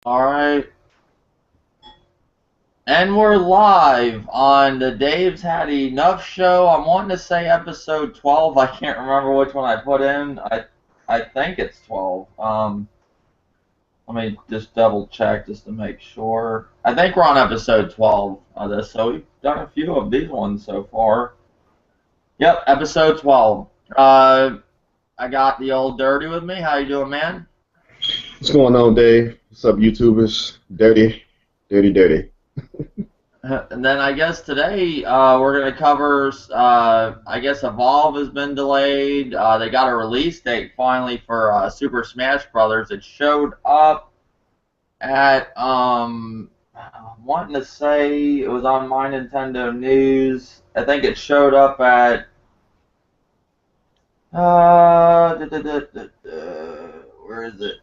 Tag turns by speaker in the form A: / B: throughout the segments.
A: Alright, and we're live on the Dave's Had Enough show. I'm wanting to say episode 12. I can't remember which one I put in. I think it's 12. Let me just double check just to make sure. I think we're on episode 12 of this, so we've done a few of these ones so far. Yep, episode 12. I got the old Dirty with me. How you doing, man?
B: What's going on, Dave? What's up, YouTubers? Dirty, dirty, dirty.
A: And then I guess today we're going to cover, I guess Evolve has been delayed. They got a release date finally for Super Smash Brothers. It showed up at, I'm wanting to say it was on My Nintendo News. I think it showed up at, where is it?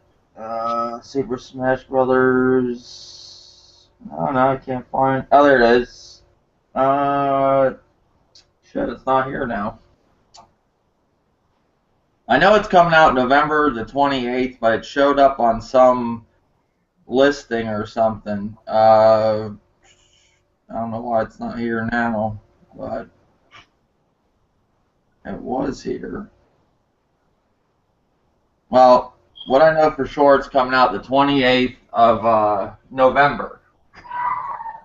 A: Super Smash Brothers. Oh no, I can't find. Oh, there it is. Shit, it's not here now. I know it's coming out November the 28th, but it showed up on some listing or something. I don't know why it's not here now, but it was here. Well, what I know for sure, it's coming out the 28th of November.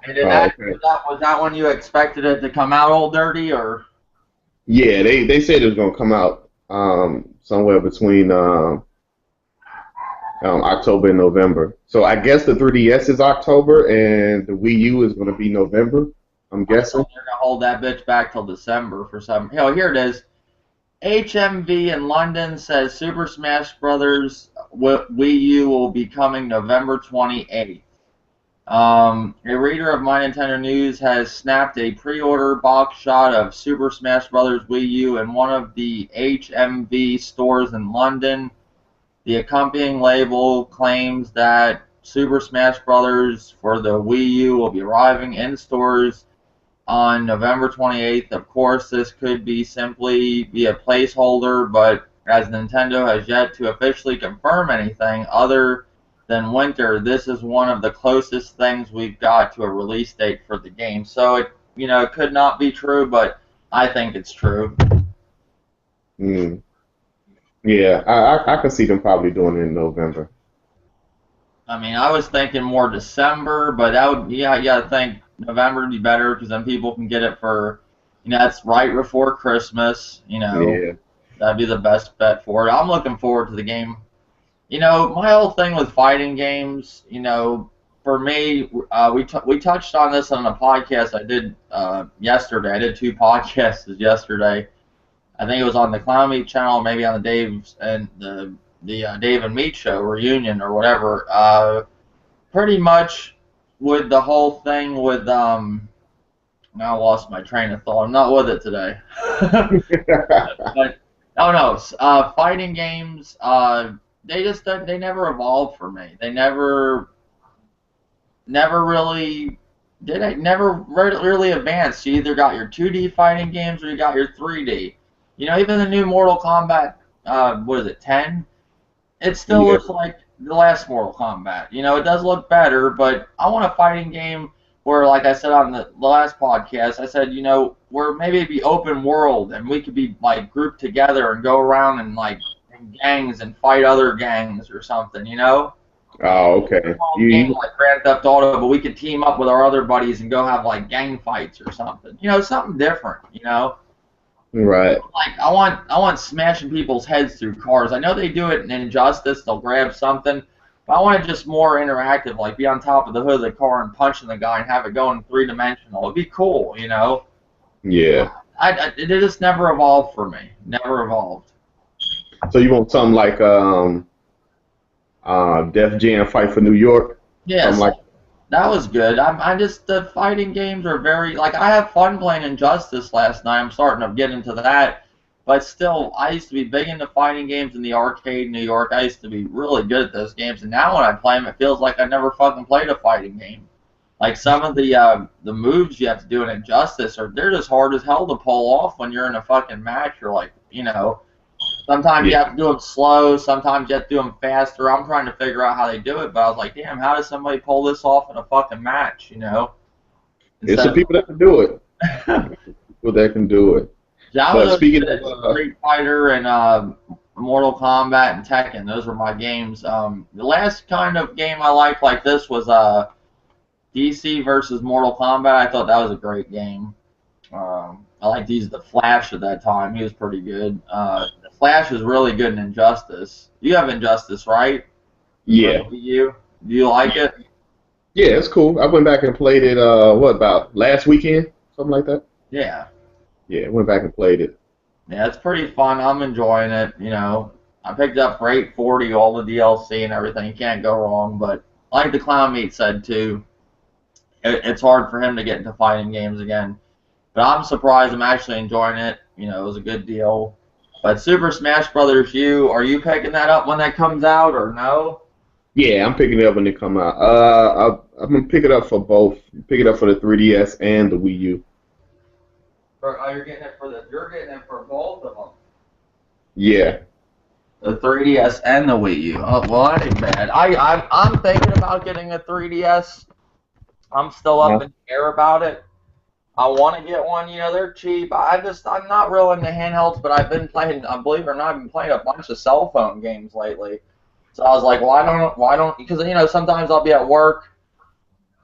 A: And did
B: Oh,
A: that,
B: okay.
A: was that when you expected it to come out, Old Dirty, or?
B: Yeah, they said it was gonna come out somewhere between October and November. So I guess the 3DS is October and the Wii U is gonna be November. I'm
A: I
B: guessing.
A: thought they're gonna hold that bitch back till December for some. Hell, here it is. HMV in London says Super Smash Brothers Wii U will be coming November 28th. A reader of My Nintendo News has snapped a pre-order box shot of Super Smash Bros. Wii U in one of the HMV stores in London. The accompanying label claims that Super Smash Bros. For the Wii U will be arriving in stores on November 28th. Of course, this could be simply be a placeholder, but as Nintendo has yet to officially confirm anything other than winter, this is one of the closest things we've got to a release date for the game. So it could not be true, but I think it's true.
B: Mm. Yeah, I can see them probably doing it in November.
A: I mean, I was thinking more December, but that would, yeah, you gotta think November would be better because then people can get it for, that's right before Christmas.
B: Yeah.
A: That'd be the best bet for it. I'm looking forward to the game. My whole thing with fighting games, for me, we touched on this on a podcast I did yesterday. I did two podcasts yesterday. I think it was on the Clown Meat channel, maybe on the Dave's and the Dave and Meat show reunion or whatever. Pretty much with the whole thing with now I lost my train of thought. I'm not with it today. But oh no, fighting games. They never evolved for me. They never really did it. Never really advanced. You either got your 2D fighting games or you got your 3D. Even the new Mortal Kombat, what is it, 10? It still
B: Yeah.
A: looks like the last Mortal Kombat. It does look better, but I want a fighting game where, like I said on the last podcast, I said, where maybe it'd be open world and we could be like grouped together and go around and like in gangs and fight other gangs or something.
B: Oh, okay.
A: Small
B: You,
A: game
B: you
A: like Grand Theft Auto, but we could team up with our other buddies and go have like gang fights or something. Something different.
B: right.
A: Like I want smashing people's heads through cars. I know they do it in Injustice. They'll grab something, but I want it just more interactive. Like be on top of the hood of the car and punching the guy and have it going 3-dimensional. It'd be cool.
B: Yeah.
A: It just never evolved for me. Never evolved.
B: So you want something like Def Jam Fight for New York? Something
A: Yes,
B: like
A: that was good. I just the fighting games are very like I have fun playing Injustice last night. I'm starting to get into that, but still, I used to be big into fighting games in the arcade in New York. I used to be really good at those games, and now when I play them, it feels like I never fucking played a fighting game. Like some of the moves you have to do in Injustice they're just hard as hell to pull off when you're in a fucking match. You're like. Sometimes you
B: Yeah.
A: have to do them slow. Sometimes you have to do them faster. I'm trying to figure out how they do it, but I was like, damn, how does somebody pull this off in a fucking match?
B: It's
A: Instead
B: the people that can do it.
A: of
B: People that can do it.
A: yeah, I was
B: But
A: always
B: speaking
A: good
B: of
A: at Street Fighter and Mortal Kombat and Tekken. Those were my games. The last kind of game I liked like this was DC versus Mortal Kombat. I thought that was a great game. I liked these the Flash at that time. He was pretty good. The Flash was really good in Injustice. You have Injustice, right? For the
B: yeah.
A: Wii U. Do you like it?
B: Yeah, it's cool. I went back and played it what about last weekend? Something like that?
A: Yeah.
B: Yeah, I went back and played it.
A: Yeah, it's pretty fun. I'm enjoying it. I picked up for 840 all the DLC and everything. You can't go wrong. But like the Clown Meat said too, it's hard for him to get into fighting games again. But I'm surprised. I'm actually enjoying it. It was a good deal. But Super Smash Brothers U, are you picking that up when that comes out or no?
B: Yeah, I'm picking it up when they come out. I'm gonna pick it up for both. Pick it up for the 3DS and the Wii U.
A: You're getting it for both of them.
B: Yeah.
A: The 3DS and the Wii U. Oh, well, that ain't bad. I'm thinking about getting a 3DS. I'm still up in the air about it. I want to get one. They're cheap. I'm not real into handhelds, but I've been playing. Believe it or not, I've been playing a bunch of cell phone games lately. So I was like, well, why don't? Because sometimes I'll be at work,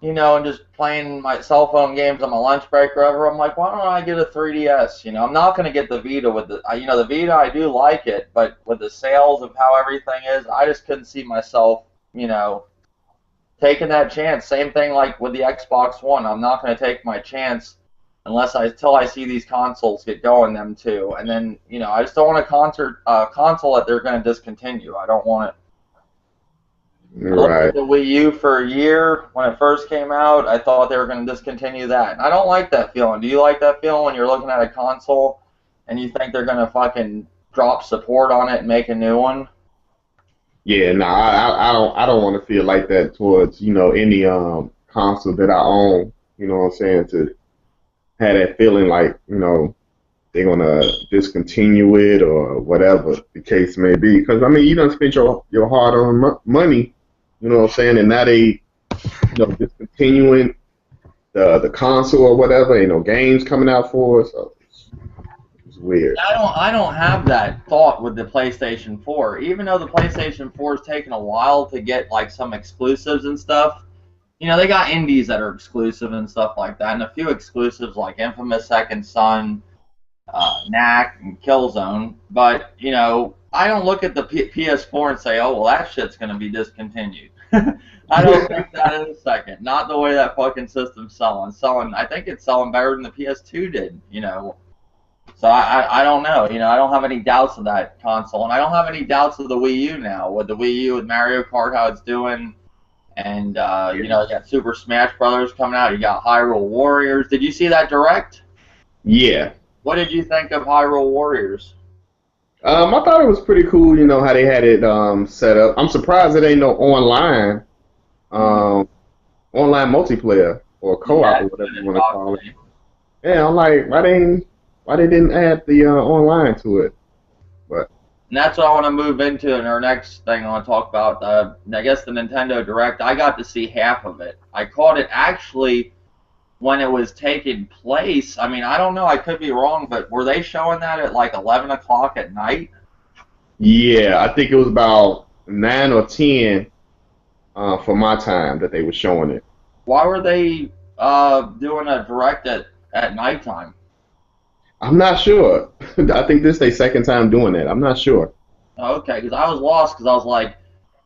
A: and just playing my cell phone games on my lunch break or whatever. I'm like, why don't I get a 3DS? I'm not gonna get the Vita with the Vita. I do like it, but with the sales of how everything is, I just couldn't see myself, taking that chance. Same thing like with the Xbox One. I'm not gonna take my chance until I see these consoles get going, them too. And then, I just don't want a console that they're going to discontinue. I don't want it. I looked at
B: Right.
A: the Wii U for a year when it first came out. I thought they were going to discontinue that. And I don't like that feeling. Do you like that feeling when you're looking at a console and you think they're going to fucking drop support on it and make a new one?
B: Yeah, no, I don't want to feel like that towards, any console that I own, you know what I'm saying, to have that feeling like, they're gonna discontinue it or whatever the case may be. Because I mean, you done spent your hard-earned money, you know what I'm saying, and now they, discontinuing the console or whatever. Ain't no games coming out for it, so it's weird.
A: I don't have that thought with the PlayStation 4. Even though the PlayStation 4 has taken a while to get like some exclusives and stuff, they got indies that are exclusive and stuff like that, and a few exclusives like Infamous Second Son, Knack, and Killzone. But I don't look at the PS4 and say, "Oh, well, that shit's gonna be discontinued." I don't think that in a second. Not the way that fucking system's selling. I think it's selling better than the PS2 did. So I don't know. I don't have any doubts of that console, and I don't have any doubts of the Wii U now. With the Wii U, with Mario Kart, how it's doing. And you got Super Smash Brothers coming out. You got Hyrule Warriors. Did you see that direct?
B: Yeah.
A: What did you think of Hyrule Warriors?
B: I thought it was pretty cool, how they had it set up. I'm surprised it ain't no um, online multiplayer or co-op
A: Yeah,
B: or
A: it's
B: whatever
A: good
B: you
A: to
B: want to
A: talk
B: call
A: to
B: it.
A: me.
B: Yeah, I'm like, why they didn't add the online to it? But
A: And that's what I want to move into in our next thing I want to talk about. I guess the Nintendo Direct. I got to see half of it. I caught it actually when it was taking place. I mean, I don't know. I could be wrong, but were they showing that at like 11 o'clock at night?
B: yeah, I think it was about 9 or 10 for my time that they were showing it.
A: Why were they doing a Direct at nighttime?
B: I'm not sure. I think this is their second time doing that. I'm not sure.
A: Okay, because I was lost because I was like,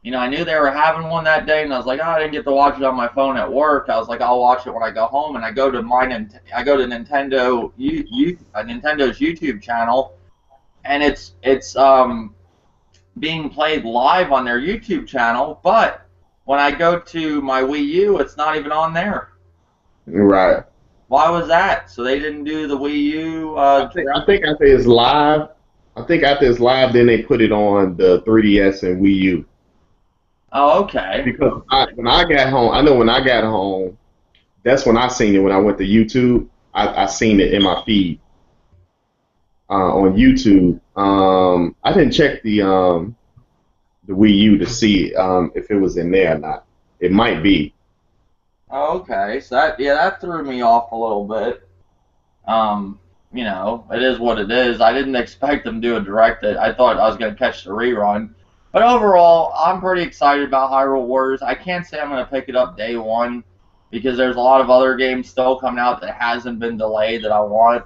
A: I knew they were having one that day, and I was like, oh, I didn't get to watch it on my phone at work. I was like, I'll watch it when I go home, and I go to Nintendo's YouTube channel, and it's being played live on their YouTube channel, but when I go to my Wii U, it's not even on there.
B: Right.
A: Why was that? So they didn't do the Wii U
B: I
A: Direct?
B: think after it's live, then they put it on the 3DS and Wii U.
A: Oh, okay.
B: Because when I got home, I know when I got home, that's when I seen it. When I went to YouTube, I seen it in my feed on YouTube. I didn't check the Wii U to see if it was in there or not. It might be.
A: Okay, so that yeah, that threw me off a little bit. Um, you know, it is what it is. I didn't expect them to do a direct. I thought I was going to catch the rerun. But overall, I'm pretty excited about Hyrule Warriors. I can't say I'm going to pick it up day one because there's a lot of other games still coming out that hasn't been delayed that I want.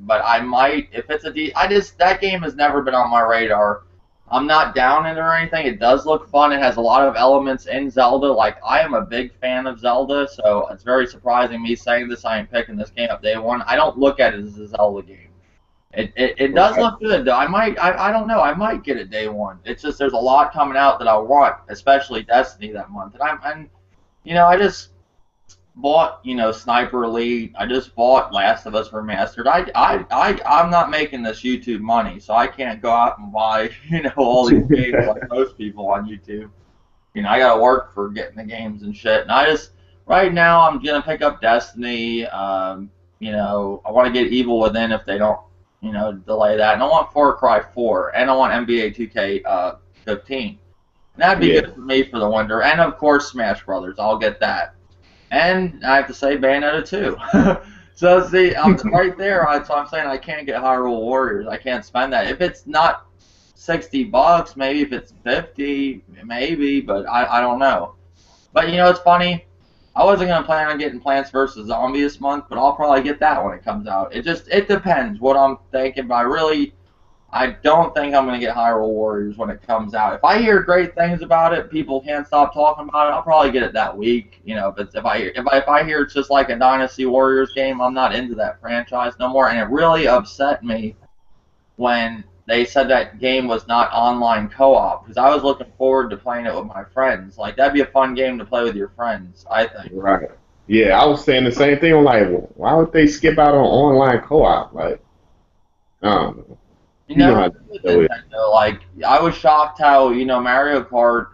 A: But I might, if it's I just, that game has never been on my radar. I'm not down in it or anything. It does look fun. It has a lot of elements in Zelda. Like, I am a big fan of Zelda, so it's very surprising me saying this. I am picking this game up day one. I don't look at it as a Zelda game. It does
B: Right.
A: look good, though. I don't know. I might get it day one. It's just there's a lot coming out that I want, especially Destiny that month. And I just bought, Sniper Elite. I just bought Last of Us Remastered. I'm not making this YouTube money, so I can't go out and buy, all these games like most people on YouTube. I gotta work for getting the games and shit. And I just, right now, I'm gonna pick up Destiny. I want to get Evil Within if they don't, delay that. And I want Far Cry 4, and I want NBA 2K 15. And that'd be
B: Yeah.
A: good for me for the winter. And of course, Smash Brothers. I'll get that. And I have to say Bayonetta 2. So see, I'm right there. So I'm saying I can't get Hyrule Warriors. I can't spend that. If it's not $60, maybe if it's 50, maybe, but I don't know. But it's funny. I wasn't gonna plan on getting Plants vs Zombies this month, but I'll probably get that when it comes out. It depends what I'm thinking, but I don't think I'm gonna get Hyrule Warriors when it comes out. If I hear great things about it, people can't stop talking about it. I'll probably get it that week. If I hear it's just like a Dynasty Warriors game, I'm not into that franchise no more. And it really upset me when they said that game was not online co-op because I was looking forward to playing it with my friends. Like that'd be a fun game to play with your friends, I think.
B: Right. Yeah, I was saying the same thing. I'm like, well, why would they skip out on online co-op? Like, I don't know. You know
A: Never
B: how
A: did with
B: to do it.
A: Nintendo. Like I was shocked how Mario Kart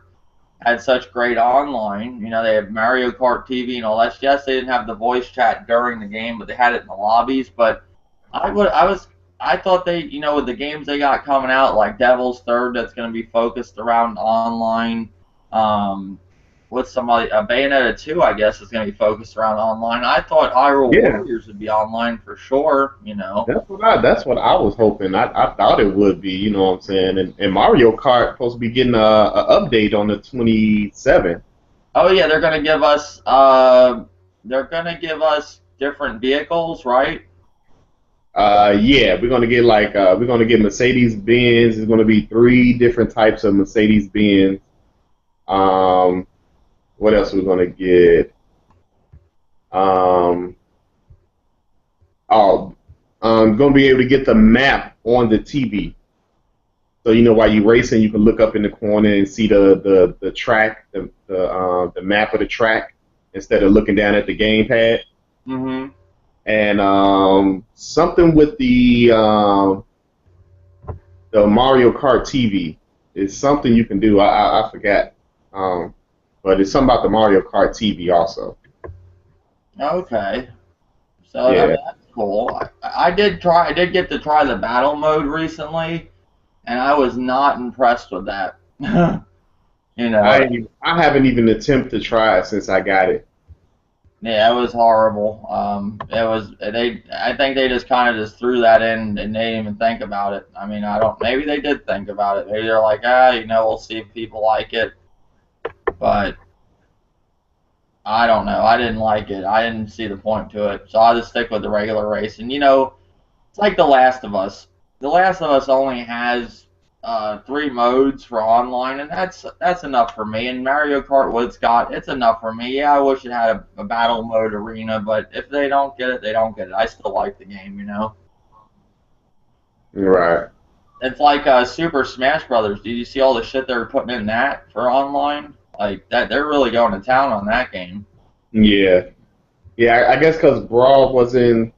A: had such great online. They have Mario Kart TV and all that. Yes, they didn't have the voice chat during the game, but they had it in the lobbies. But I thought they, with the games they got coming out, like Devil's Third, that's going to be focused around online. Um, with somebody, Bayonetta 2, I guess, is going to be focused around online. I thought Hyrule
B: Yeah,
A: Warriors would be online for sure.
B: that's what I was hoping. I thought it would be. You know what I'm saying? And Mario Kart supposed to be getting a update on the 27th.
A: Oh yeah, they're gonna give us different vehicles, right?
B: Yeah, we're gonna get Mercedes Benz. There's gonna be three different types of Mercedes Benz. Um, what else we're gonna get? Um, oh, gonna be able to get the map on the TV. So while you racing, you can look up in the corner and see the track, the map of the track instead of looking down at the gamepad.
A: Mm-hmm.
B: And something with the Mario Kart TV is something you can do. I forgot, um, but it's something about the Mario Kart TV also.
A: Okay. So
B: Yeah,
A: that's cool. I did get to try the battle mode recently, and I was not impressed with that. you know,
B: I haven't even attempted to try it since I got it.
A: yeah, it was horrible. It was they. I think they just kind of just threw that in and they didn't even think about it. I mean, I don't. Maybe they did think about it. Maybe they're like, we'll see if people like it. But I don't know. I didn't like it. I didn't see the point to it. So I'll just stick with the regular race. And it's like The Last of Us. The Last of Us only has three modes for online, and that's enough for me. And Mario Kart, what it's enough for me. Yeah, I wish it had a battle mode arena, but if they don't get it, they don't get it. I still like the game.
B: Right.
A: It's like Super Smash Brothers. Did you see all the shit they're putting in that for online? Like that, they're really going to town on that game.
B: Yeah. Yeah. I guess because Brawl was in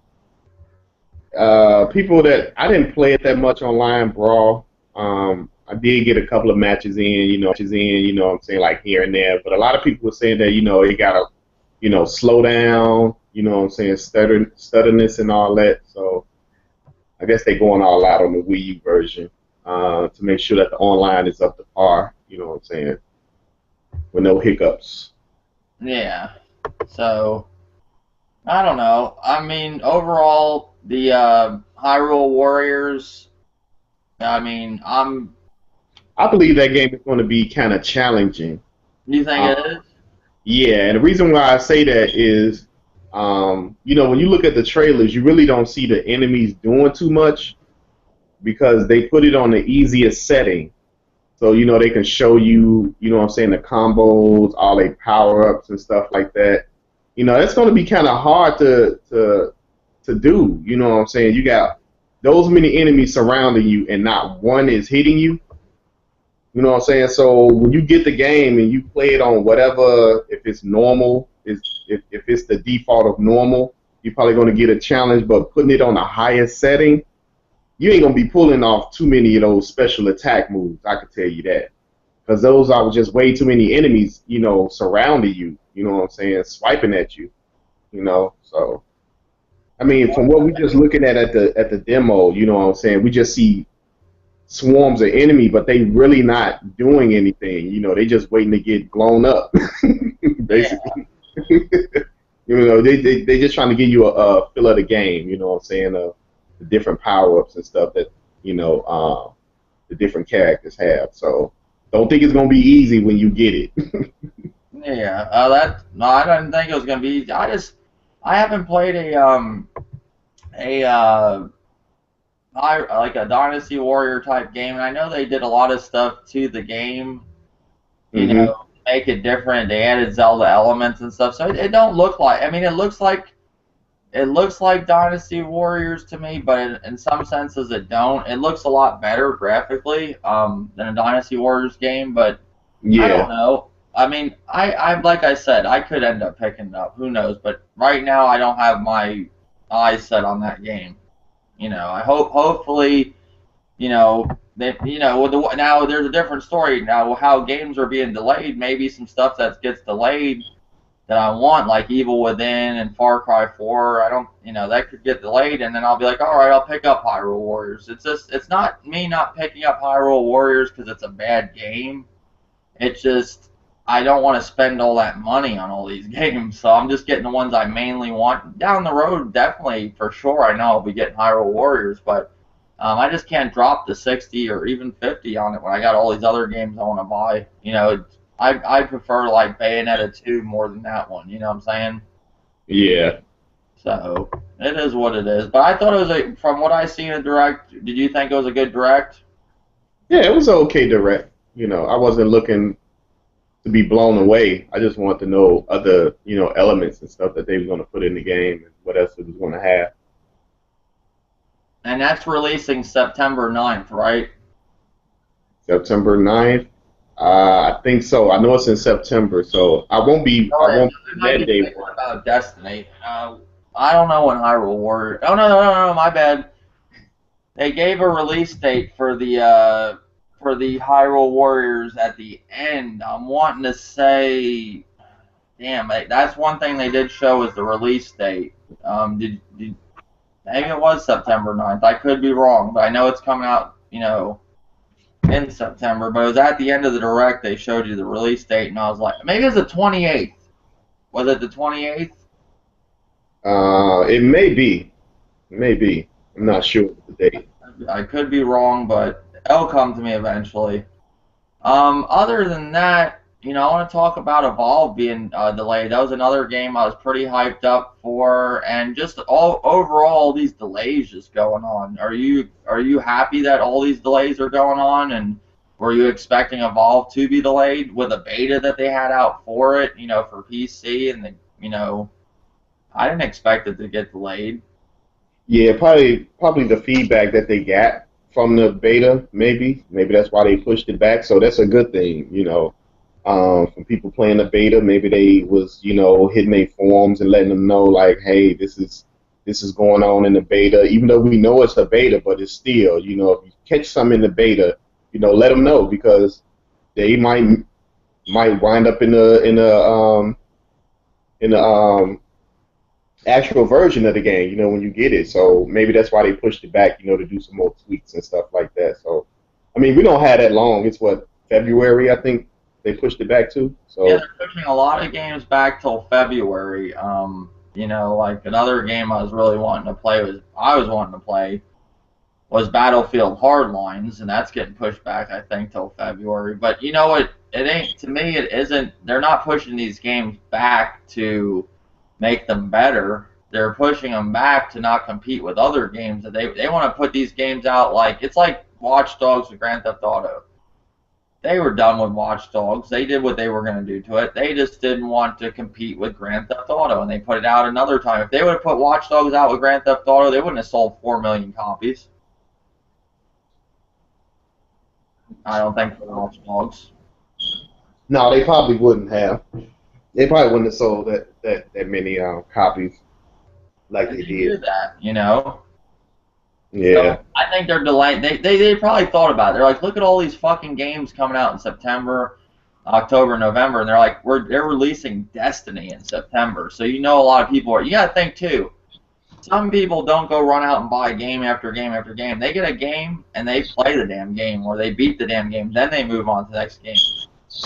B: people that I didn't play it that much online. Brawl. I did get a couple of matches in. What I'm saying, like here and there. But a lot of people were saying that it got to slow down. What I'm saying, stutterness and all that. So I guess they're going all out on the Wii U version to make sure that the online is up to par. You know what I'm saying? With no hiccups.
A: Yeah. So I don't know. I mean, overall, the Hyrule Warriors. I mean, I'm.
B: I believe that game is going to be kind of challenging.
A: You think
B: Uh,
A: it is?
B: yeah, and the reason why I say that is, you know, when you look at the trailers, you really don't see the enemies doing too much because they put it on the easiest setting. So, you know, they can show you, you know what I'm saying, the combos, all their power ups and stuff like that. You know, it's going to be kind of hard to do. You know what I'm saying? You got those many enemies surrounding you and not one is hitting you. You know what I'm saying? So when you get the game and you play it on whatever, if it's normal, if it's the default of normal, you're probably going to get a challenge. But putting it on the highest setting, you ain't gonna be pulling off too many of those special attack moves. I can tell you that, because those are just way too many enemies, you know, surrounding you. You know what I'm saying? Swiping at you. You know, so I mean, from what we just looking at the demo, you know what I'm saying? We just see swarms of enemy, but they really not doing anything. You know, they just waiting to get blown up,
A: Yeah.
B: basically. You know, they just trying to give you a feel of the game. You know what I'm saying? The different power ups and stuff that you know the different characters have. So don't think it's gonna be easy when you get it.
A: Yeah. That. No, I didn't think it was gonna be easy. I haven't played a like a Dynasty Warrior type game, and I know they did a lot of stuff to the game. You
B: Hmm.
A: know, make it different. They added Zelda elements and stuff, so it don't look like. I mean, it looks like Dynasty Warriors to me, but in some senses it don't. It looks a lot better graphically than a Dynasty Warriors game, but I don't
B: Yeah,
A: know. I mean, I like I said, I could end up picking it up. Who knows? But right now, I don't have my eyes set on that game. You know, I hopefully, you know, that with now there's a different story now. How games are being delayed, maybe some stuff that gets delayed that I want, like Evil Within and Far Cry 4. I don't, that could get delayed, and then I'll be like, all right, I'll pick up Hyrule Warriors. It's not me not picking up Hyrule Warriors because it's a bad game. It's just I don't want to spend all that money on all these games, so I'm just getting the ones I mainly want. Down the road, definitely for sure, I know I'll be getting Hyrule Warriors, but I just can't drop the 60 or even 50 on it when I got all these other games I want to buy. I prefer like Bayonetta 2 more than that one. You know what I'm saying?
B: yeah,
A: So it is what it is. But I thought it was from what I seen in direct. Did you think it was a good direct?
B: yeah. It was okay direct. You know, I wasn't looking to be blown away. I just wanted to know other you know elements and stuff that they were going to put in the game and what else it was going to have.
A: And that's releasing September 9th, right?
B: September 9th. I think so. I know it's in September, so I
A: No, it,
B: won't
A: it
B: be
A: might
B: that
A: be
B: day
A: thinking
B: one.
A: about Destiny. I don't know when Hyrule Warriors. Oh no, no, no, no, my bad. They gave a release date for the Hyrule Warriors at the end. I'm wanting to say, damn, that's one thing they did show is the release date. Did maybe it was September 9th. I could be wrong, but I know it's coming out, in September. But it was at the end of the direct. They showed you the release date, and I was like, maybe it's the 28th. Was it the 28th?
B: It may be, maybe. I'm not sure of the date.
A: I could be wrong, but it'll come to me eventually. Other than that, I want to talk about Evolve being delayed. That was another game I was pretty hyped up for, and just all overall these delays just going on. Are you happy that all these delays are going on, and were you expecting Evolve to be delayed with a beta that they had out for it, for PC, and I didn't expect it to get delayed.
B: Yeah, probably the feedback that they got from the beta, maybe that's why they pushed it back. So that's a good thing, you know. From people playing the beta, maybe they was you know hitting their forums and letting them know like, hey, this is going on in the beta. Even though we know it's a beta, but it's still you know if you catch some in the beta, you know let them know because they might wind up in the actual version of the game, you know, when you get it. So maybe that's why they pushed it back, you know, to do some more tweaks and stuff like that. So, I mean, we don't have that long. It's what, February, I think they pushed it back to.
A: Yeah,
B: So,
A: they're pushing a lot of games back till February. You know, like another game I was really wanting to play was Battlefield Hardlines, and that's getting pushed back, I think, till February. But you know what? It ain't, to me. It isn't. They're not pushing these games back to make them better. They're pushing them back to not compete with other games. That they want to put these games out like it's like Watch Dogs with Grand Theft Auto. They were done with Watch Dogs. They did what they were going to do to it. They just didn't want to compete with Grand Theft Auto, and they put it out another time. If they would have put Watch Dogs out with Grand Theft Auto, they wouldn't have sold 4 million copies. I don't think for Watch Dogs.
B: no, they probably wouldn't have. They probably wouldn't have sold that many copies like
A: They
B: they
A: didn't do
B: did.
A: that, you know.
B: Yeah.
A: So I think they're delaying. They probably thought about it. They're like, look at all these fucking games coming out in September, October, November, and they're like, they're releasing Destiny in September. So you know a lot of people are. You got to think too. Some people don't go run out and buy game after game after game. They get a game and they play the damn game or they beat the damn game. Then they move on to the next game.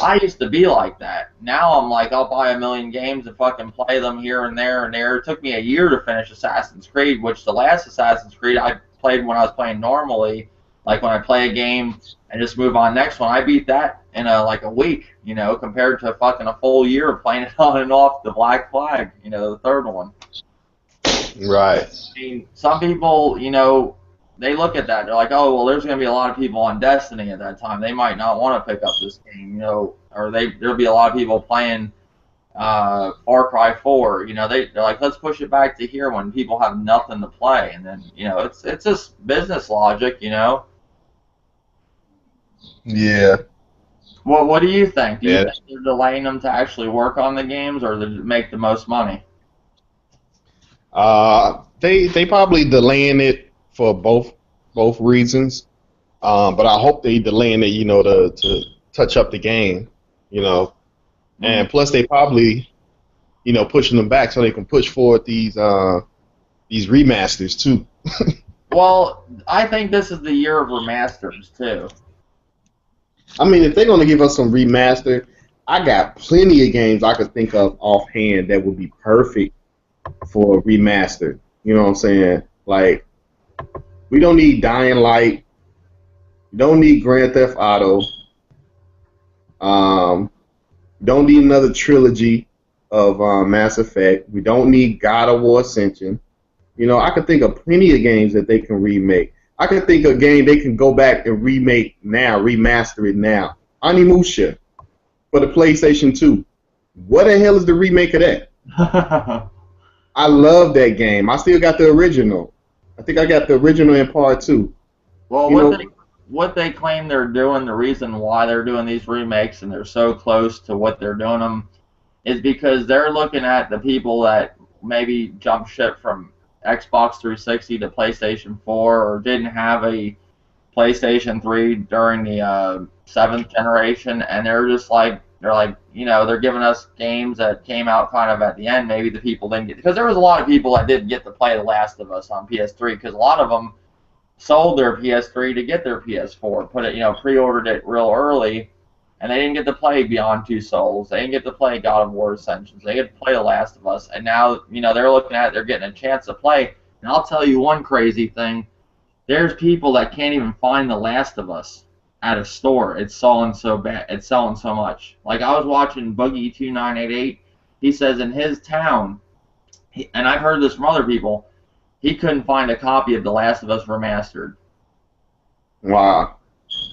A: I used to be like that. Now I'm like, I'll buy a million games and fucking play them here and there and there. It took me a year to finish Assassin's Creed, which the last Assassin's Creed I played when I was playing normally. Like when I play a game and just move on next one, I beat that in like a week, you know, compared to fucking a full year of playing it on and off the Black Flag, you know, the third one.
B: Right.
A: I mean, some people, you know, they look at that. They're like, oh, well, there's going to be a lot of people on Destiny at that time. They might not want to pick up this game, you know, or there'll be a lot of people playing Far Cry 4. You know, they're like, let's push it back to here when people have nothing to play. And then, you know, it's just business logic, you know.
B: Yeah.
A: What do you think? Do you
B: Yeah.
A: think they're delaying them to actually work on the games or to make the most money?
B: They probably delaying it for both reasons. But I hope they delaying it, you know, to touch up the game, you know.
A: Mm.
B: And plus they probably, you know, pushing them back so they can push forward these remasters too.
A: Well, I think this is the year of remasters, too.
B: I mean, if they're gonna give us some remaster, I got plenty of games I could think of offhand that would be perfect for a remaster. You know what I'm saying? Like, we don't need Dying Light. We don't need Grand Theft Auto. Um, don't need another trilogy of Mass Effect. We don't need God of War Ascension. You know, I could think of plenty of games that they can remake. I can think of a game they can go back and remake now, remaster it now. Animusha for the PlayStation 2. What the hell is the remake of that? I love that game. I still got the original. I think I got the original in part 2.
A: Well,
B: You know,
A: what they claim they're doing, the reason why they're doing these remakes and they're so close to what they're doing them, is because they're looking at the people that maybe jump ship from Xbox 360 to PlayStation 4 or didn't have a PlayStation 3 during the seventh generation, and they're like, you know, they're giving us games that came out kind of at the end. Maybe the people didn't get, because there was a lot of people that didn't get to play The Last of Us on PS3 because a lot of them sold their PS3 to get their PS4, put it, you know, pre-ordered it real early, and they didn't get to play Beyond Two Souls. They didn't get to play God of War Ascensions. They get to play The Last of Us, and now, you know, they're looking at it, they're getting a chance to play. And I'll tell you one crazy thing. There's people that can't even find The Last of Us at a store. It's selling so bad. It's selling so much. Like I was watching Boogie2988. He says in his town, and I've heard this from other people, he couldn't find a copy of The Last of Us Remastered.
B: wow.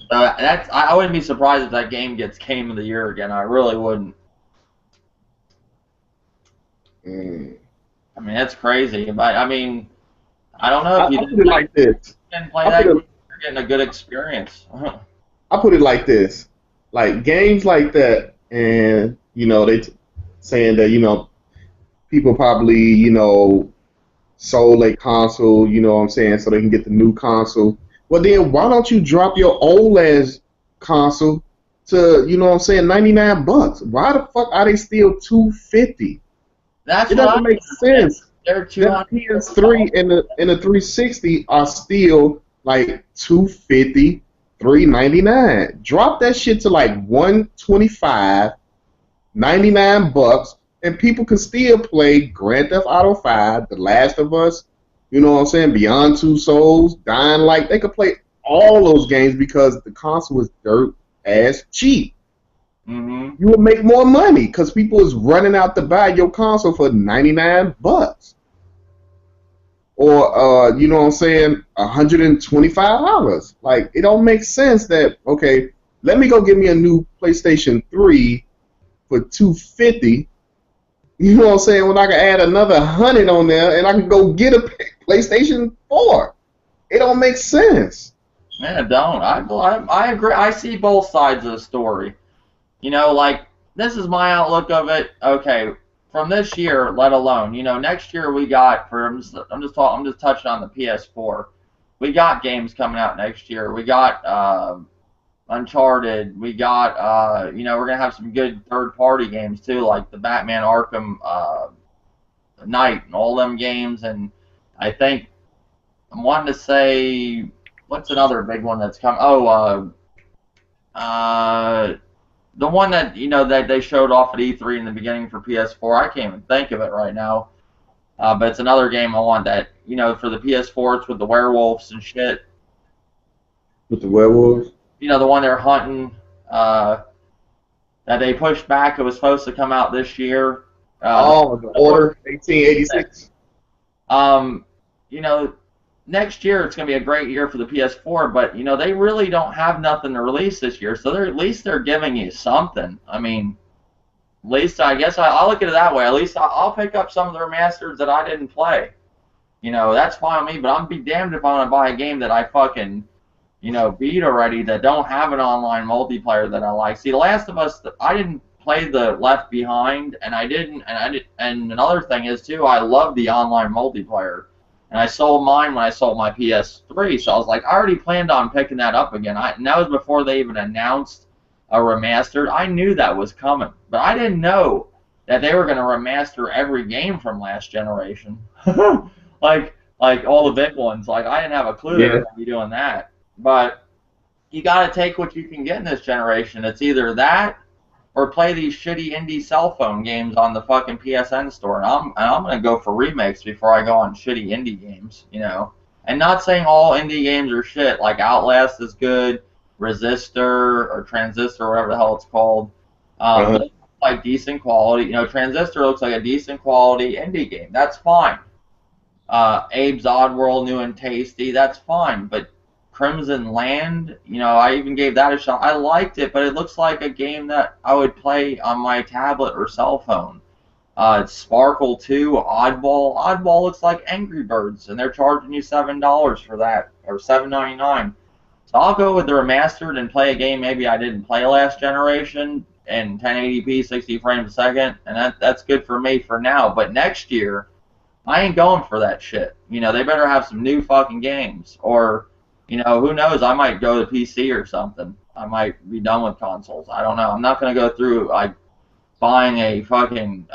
A: That's I wouldn't be surprised if that game gets Game of the Year again. I really wouldn't.
B: Mm.
A: I mean, that's crazy. But I mean, I don't know if you
B: I put it like this.
A: didn't play
B: I
A: that
B: put
A: game,
B: it,
A: you're getting a good experience.
B: I put it like this. Like games like that, and you know saying that, you know, people probably, you know, sold a console, you know what I'm saying, so they can get the new console. Well, then why don't you drop your old ass console to, you know what I'm saying, $99? Why the fuck are they still $250?
A: That's
B: It
A: what I
B: doesn't make sense.
A: they're two
B: The
A: hundred.
B: PS3 and the 360 are still like 250, 399. Drop that shit to like 125, 99 bucks, and people can still play Grand Theft Auto 5, The Last of Us, you know what I'm saying, Beyond Two Souls, Dying Light. They could play all those games because the console is dirt ass cheap.
A: Mm-hmm.
B: You will make more money because people is running out to buy your console for 99 bucks. Or you know what I'm saying, $125. Like it don't make sense that okay, let me go get me a new PlayStation 3 for 250. You know what I'm saying? When I can add another 100 on there and I can go get a PlayStation 4. It don't make sense.
A: Man, don't. I agree. I see both sides of the story. You know, like this is my outlook of it. Okay, from this year, let alone, you know, next year we got for I'm just touching on the PS4. We got games coming out next year. We got Uncharted. We got you know, we're gonna have some good third party games too, like the Batman Arkham Knight and all them games. And I think I'm wanting to say what's another big one that's come? Oh, the one that you know that they showed off at E3 in the beginning for PS4. I can't even think of it right now. But it's another game I want that you know for the PS4. It's with the werewolves and shit.
B: With the werewolves?
A: You know the one they're hunting. That they pushed back. It was supposed to come out this year.
B: The Order 1886.
A: You know, next year it's going to be a great year for the PS4, but you know they really don't have nothing to release this year, so at least they're giving you something. I mean, at least I guess I'll look at it that way. At least I'll pick up some of the remasters that I didn't play. You know, that's fine with me, but I'm be damned if I want to buy a game that I fucking you know beat already that don't have an online multiplayer that I like. See, The Last of Us, I didn't play the Left Behind, and and another thing is too, I love the online multiplayer. And I sold mine when I sold my PS3, so I was like, I already planned on picking that up again. And that was before they even announced a remastered. I knew that was coming, but I didn't know that they were going to remaster every game from last generation, like all the big ones. Like I didn't have a clue they were going to be doing that. But you got to take what you can get in this generation. It's either that or play these shitty indie cell phone games on the fucking PSN store. And I'm gonna go for remakes before I go on shitty indie games, you know. And not saying all indie games are shit. Like Outlast is good, Resistor or Transistor, whatever the hell it's called. Looks like decent quality. You know, Transistor looks like a decent quality indie game. That's fine. Abe's Oddworld, new and tasty. That's fine. But Crimson Land, you know, I even gave that a shot. I liked it, but it looks like a game that I would play on my tablet or cell phone. It's Sparkle 2, Oddball. Oddball looks like Angry Birds, and they're charging you $7 for that, or $7.99. So I'll go with the remastered and play a game maybe I didn't play last generation in 1080p, 60 frames a second, and that's good for me for now. But next year, I ain't going for that shit. You know, they better have some new fucking games, or you know, who knows? I might go to PC or something. I might be done with consoles. I don't know. I'm not going to go through like buying a fucking,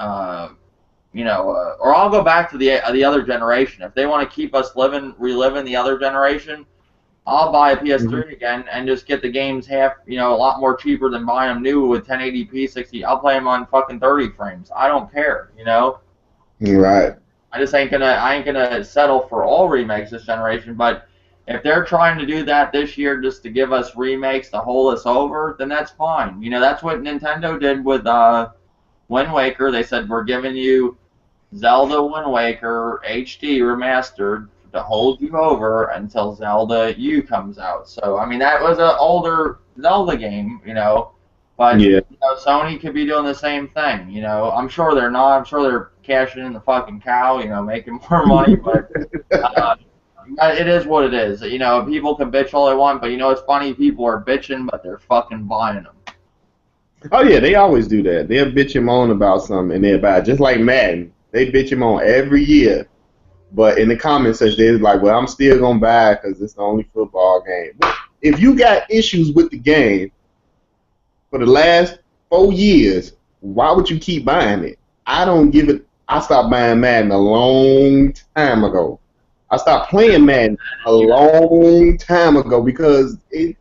A: you know, or I'll go back to the other generation. If they want to keep us reliving the other generation, I'll buy a PS3 again and just get the games half, you know, a lot more cheaper than buying them new with 1080p 60. I'll play them on fucking 30 frames. I don't care, you know.
B: Right.
A: I ain't gonna settle for all remakes this generation, but if they're trying to do that this year just to give us remakes to hold us over, then that's fine. You know, that's what Nintendo did with Wind Waker. They said, we're giving you Zelda Wind Waker HD remastered to hold you over until Zelda U comes out. So, I mean, that was an older Zelda game, you know. But you know, Sony could be doing the same thing, you know. I'm sure they're not. I'm sure they're cashing in the fucking cow, you know, making more money. But it is what it is. You know, people can bitch all they want, but you know, it's funny. People are bitching, but they're fucking buying them.
B: Oh yeah, they always do that. They'll bitch him on about something and they'll buy it. Just like Madden. They bitch him on every year. But in the comments section, they're like, well, I'm still going to buy it because it's the only football game. If you got issues with the game for the last 4 years, why would you keep buying it? I don't give it I stopped buying Madden a long time ago. I stopped playing Madden a long time ago because it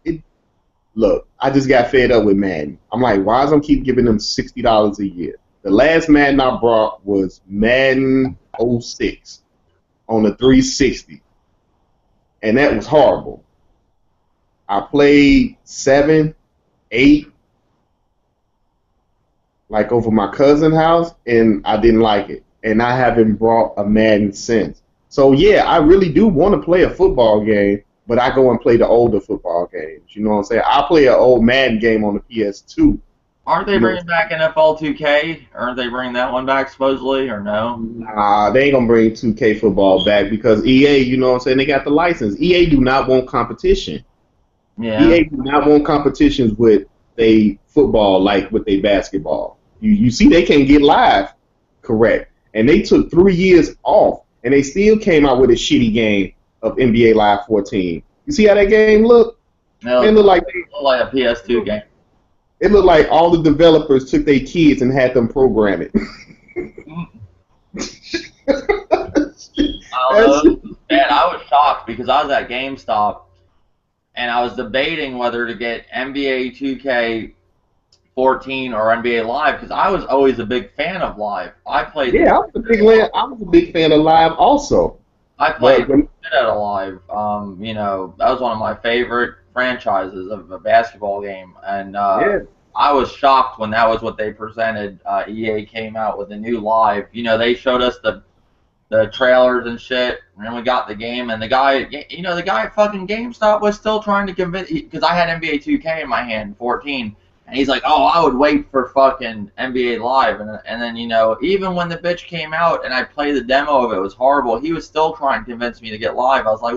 B: look, I just got fed up with Madden. I'm like, why does them keep giving them $60 a year? The last Madden I brought was Madden '06 on the 360, and that was horrible. I played 7, 8, like over my cousin's house, and I didn't like it. And I haven't brought a Madden since. So yeah, I really do want to play a football game, but I go and play the older football games. You know what I'm saying? I play an old Madden game on the PS2.
A: Aren't they
B: You know,
A: bringing back NFL 2K? Aren't they bringing that one back supposedly, or no?
B: nah, they ain't gonna bring 2K football back because EA, you know what I'm saying? They got the license. EA do not want competition.
A: Yeah.
B: EA do not want competitions with they football like with they basketball. You see, they can't get live correct, and they took 3 years off, and they still came out with a shitty game of NBA Live 14. You see how that game look?
A: It
B: Man,
A: looked
B: it
A: like a PS2 game.
B: looked like all the developers took their kids and had them program it.
A: I
B: That's,
A: don't know. Man, I was shocked because I was at GameStop and I was debating whether to get NBA 2K14 or NBA Live because I was always a big fan of Live.
B: yeah, I was a big fan of Live also.
A: I
B: But
A: played shit out of Live. You know, that was one of my favorite franchises of a basketball game, and
B: yeah,
A: I was shocked when that was what they presented. EA came out with a new Live. You know, they showed us the trailers and shit, and we got the game, and the guy, you know, the guy at fucking GameStop was still trying to convince, because I had NBA 2K in my hand, 14, and he's like, oh, I would wait for fucking NBA Live, and then, you know, even when the bitch came out and I played the demo of it, it was horrible, he was still trying to convince me to get Live. I was like,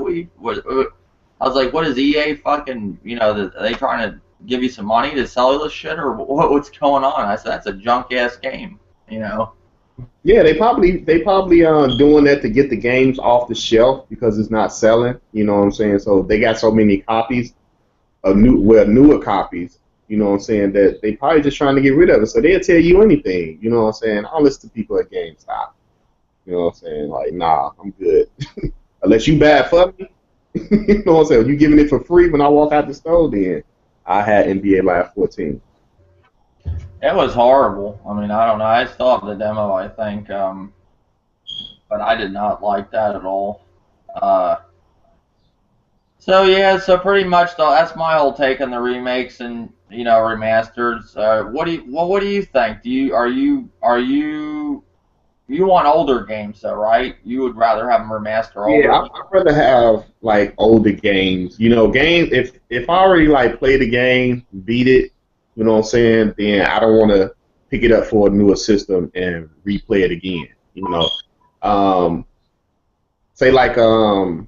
A: I was like, what is EA fucking, you know, are they trying to give you some money to sell this shit, or what's going on? I said, that's a junk-ass game, you know?
B: yeah, they probably doing that to get the games off the shelf because it's not selling. You know what I'm saying? So they got so many copies of newer copies. You know what I'm saying, that they probably just trying to get rid of it. So they'll tell you anything. You know what I'm saying? I don't listen to people at GameStop. You know what I'm saying? Like, nah, I'm good. Unless you bad for me. You know what I'm saying? You giving it for free when I walk out the store, then I had NBA Live 14.
A: It was horrible. I mean, I don't know. I still have the demo, I think, but I did not like that at all. Uh, so yeah, so pretty much though, that's my whole take on the remakes and you know remasters. What do you think? You want older games though, right? You would rather have them remaster
B: Yeah,
A: older.
B: I'd rather have like older games. You know, games. If I already like play the game, beat it, you know what I'm saying, then I don't want to pick it up for a newer system and replay it again. You know, um, say like God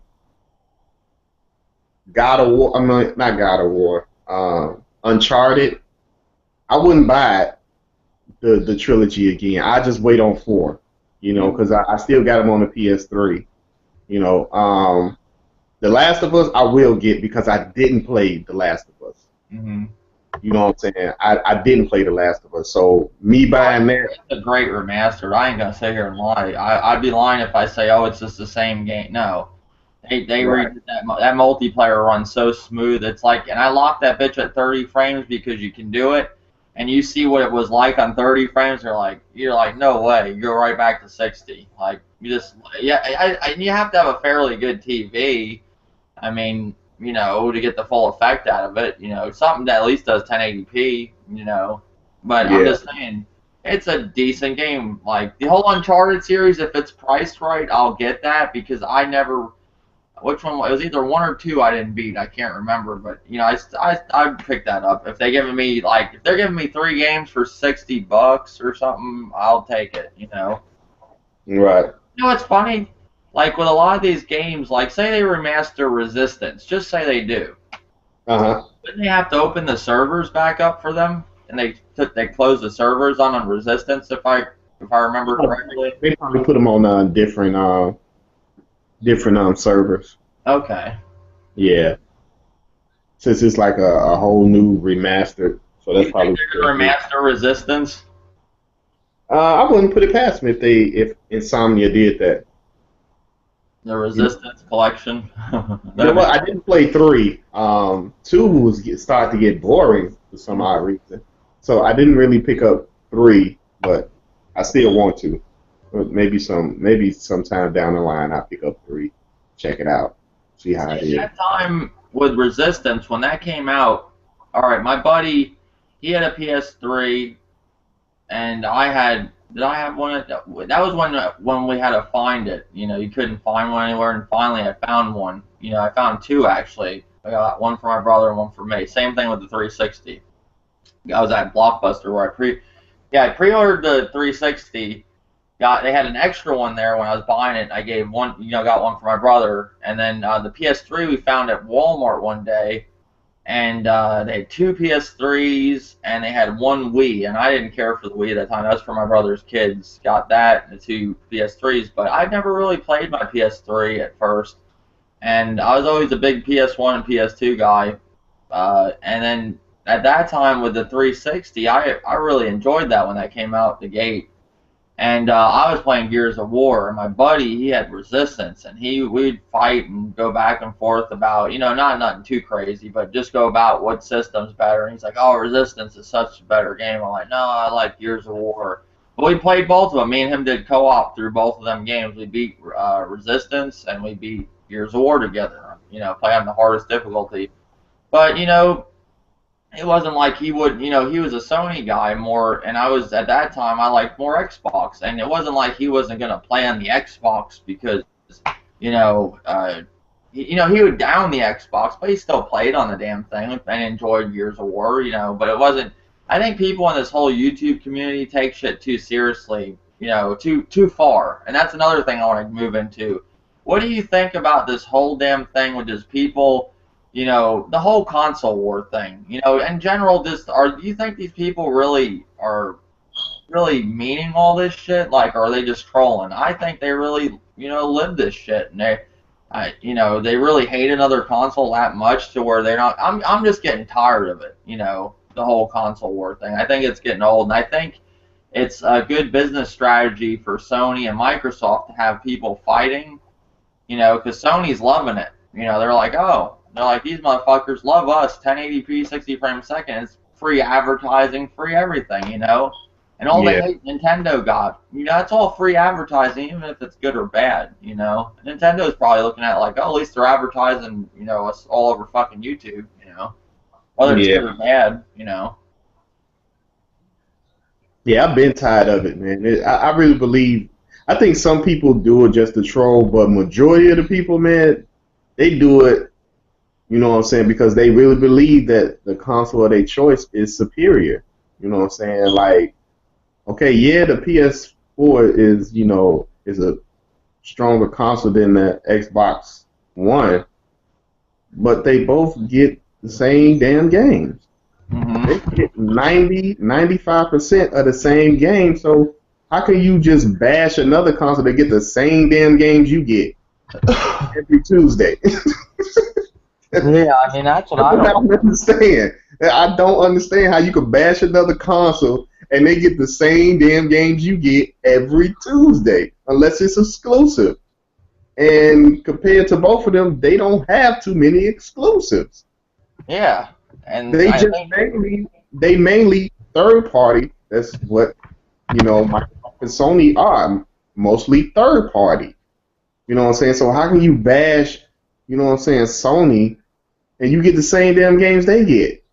B: of War. I mean, not God of War. Uncharted. I wouldn't buy it, the trilogy again. I just wait on 4. You know, because I still got them on the PS3. You know, The Last of Us I will get because I didn't play The Last of Us.
A: Mm-hmm.
B: You know what I'm saying? I didn't play The Last of Us, so me buying that.
A: It's a great remaster. I ain't gonna sit here and lie. I'd be lying if I say, oh, it's just the same game. No, they
B: Right.
A: redid that multiplayer runs so smooth. It's like, and I locked that bitch at 30 frames because you can do it, and you see what it was like on 30 frames. You're like, no way. You go right back to 60. Like you just, yeah. You have to have a fairly good TV. I mean, you know, to get the full effect out of it. You know, something that at least does 1080p. You know, but I'm
B: Yeah.
A: just saying. It's a decent game. Like the whole Uncharted series, if it's priced right, I'll get that because I never. Which one? It was either 1 or 2 I didn't beat. I can't remember, but you know, I picked that up. If they're giving me 3 games for $60 or something, I'll take it. You know.
B: Right.
A: You know what's funny? Like with a lot of these games, like say they remaster Resistance, just say they do.
B: Uh-huh.
A: Wouldn't they have to open the servers back up for them? And they closed the servers on Resistance if I remember correctly.
B: They probably put them on different servers.
A: Okay.
B: Yeah. Since it's like a whole new remastered, so that's
A: You think
B: probably
A: they're
B: what
A: gonna
B: they do.
A: remaster Resistance?
B: I wouldn't put it past them if Insomnia did that.
A: The
B: You know,
A: Resistance collection.
B: you know
A: That'd
B: what?
A: be
B: I didn't play three. Two started to get boring for some odd reason, so I didn't really pick up three. But I still want to. But maybe sometime down the line I'll pick up three, check it out, see how it
A: See,
B: is.
A: that time with Resistance when that came out. All right, my buddy, he had a PS3, and I had. Did I have one? That was when we had to find it. You know, you couldn't find one anywhere, and finally I found one. You know, I found two actually. I got one for my brother and one for me. Same thing with the 360. I was at Blockbuster where I pre-ordered the 360. They had an extra one there when I was buying it. I gave one, got one for my brother, and then the PS3 we found at Walmart one day, and they had two PS3s and they had one Wii, and I didn't care for the Wii at that time. That was for my brother's kids. Got that and the two PS3s, but I'd never really played my PS3 at first, and I was always a big PS1 and PS2 guy. And then at that time with the 360, I really enjoyed that when that came out the gate. And I was playing Gears of War, and my buddy, he had Resistance, and we'd fight and go back and forth about, not nothing too crazy, but just go about what system's better. And he's like, "Oh, Resistance is such a better game." I'm like, "No, I like Gears of War." But we played both of them. Me and him did co-op through both of them games. We beat Resistance and we beat Gears of War together. Play on the hardest difficulty. But it wasn't like he would, he was a Sony guy more, and I was at that time I liked more Xbox, and it wasn't like he wasn't gonna play on the Xbox because, you know, he would down the Xbox, but he still played on the damn thing and enjoyed Gears of War, but it wasn't. I think people in this whole YouTube community take shit too seriously, too far, and that's another thing I want to move into. What do you think about this whole damn thing with just people? The whole console war thing, in general, do you think these people really are really meaning all this shit? Like, are they just trolling? I think they really, live this shit, and they really hate another console that much to where they're not. I'm just getting tired of it, the whole console war thing. I think it's getting old, and I think it's a good business strategy for Sony and Microsoft to have people fighting, because Sony's loving it. They're like, oh. They're like, these motherfuckers love us, 1080p, 60 frames a second. It's free advertising, free everything, And all they
B: Yeah,
A: hate Nintendo got, it's all free advertising, even if it's good or bad, Nintendo's probably looking at it like, oh, at least they're advertising, us all over fucking YouTube, Whether it's
B: yeah,
A: good or bad,
B: yeah. I've been tired of it, man. I really believe. I think some people do it just to troll, but majority of the people, man, they do it. You know what I'm saying? Because they really believe that the console of their choice is superior. You know what I'm saying? Like, okay, yeah, the PS4 is a stronger console than the Xbox One, but they both get the same damn games. They
A: mm-hmm.
B: get 95% of the same game. So how can you just bash another console to get the same damn games you get every Tuesday?
A: Yeah, I mean, that's what
B: That's
A: I
B: what I
A: don't.
B: don't understand. I don't understand how you could bash another console and they get the same damn games you get every Tuesday, unless it's exclusive. And compared to both of them, they don't have too many exclusives.
A: Yeah, and
B: They
A: I
B: just
A: think,
B: mainly third party. That's what Microsoft and Sony are, mostly third party. You know what I'm saying? So how can you bash, Sony, and you get the same damn games they get?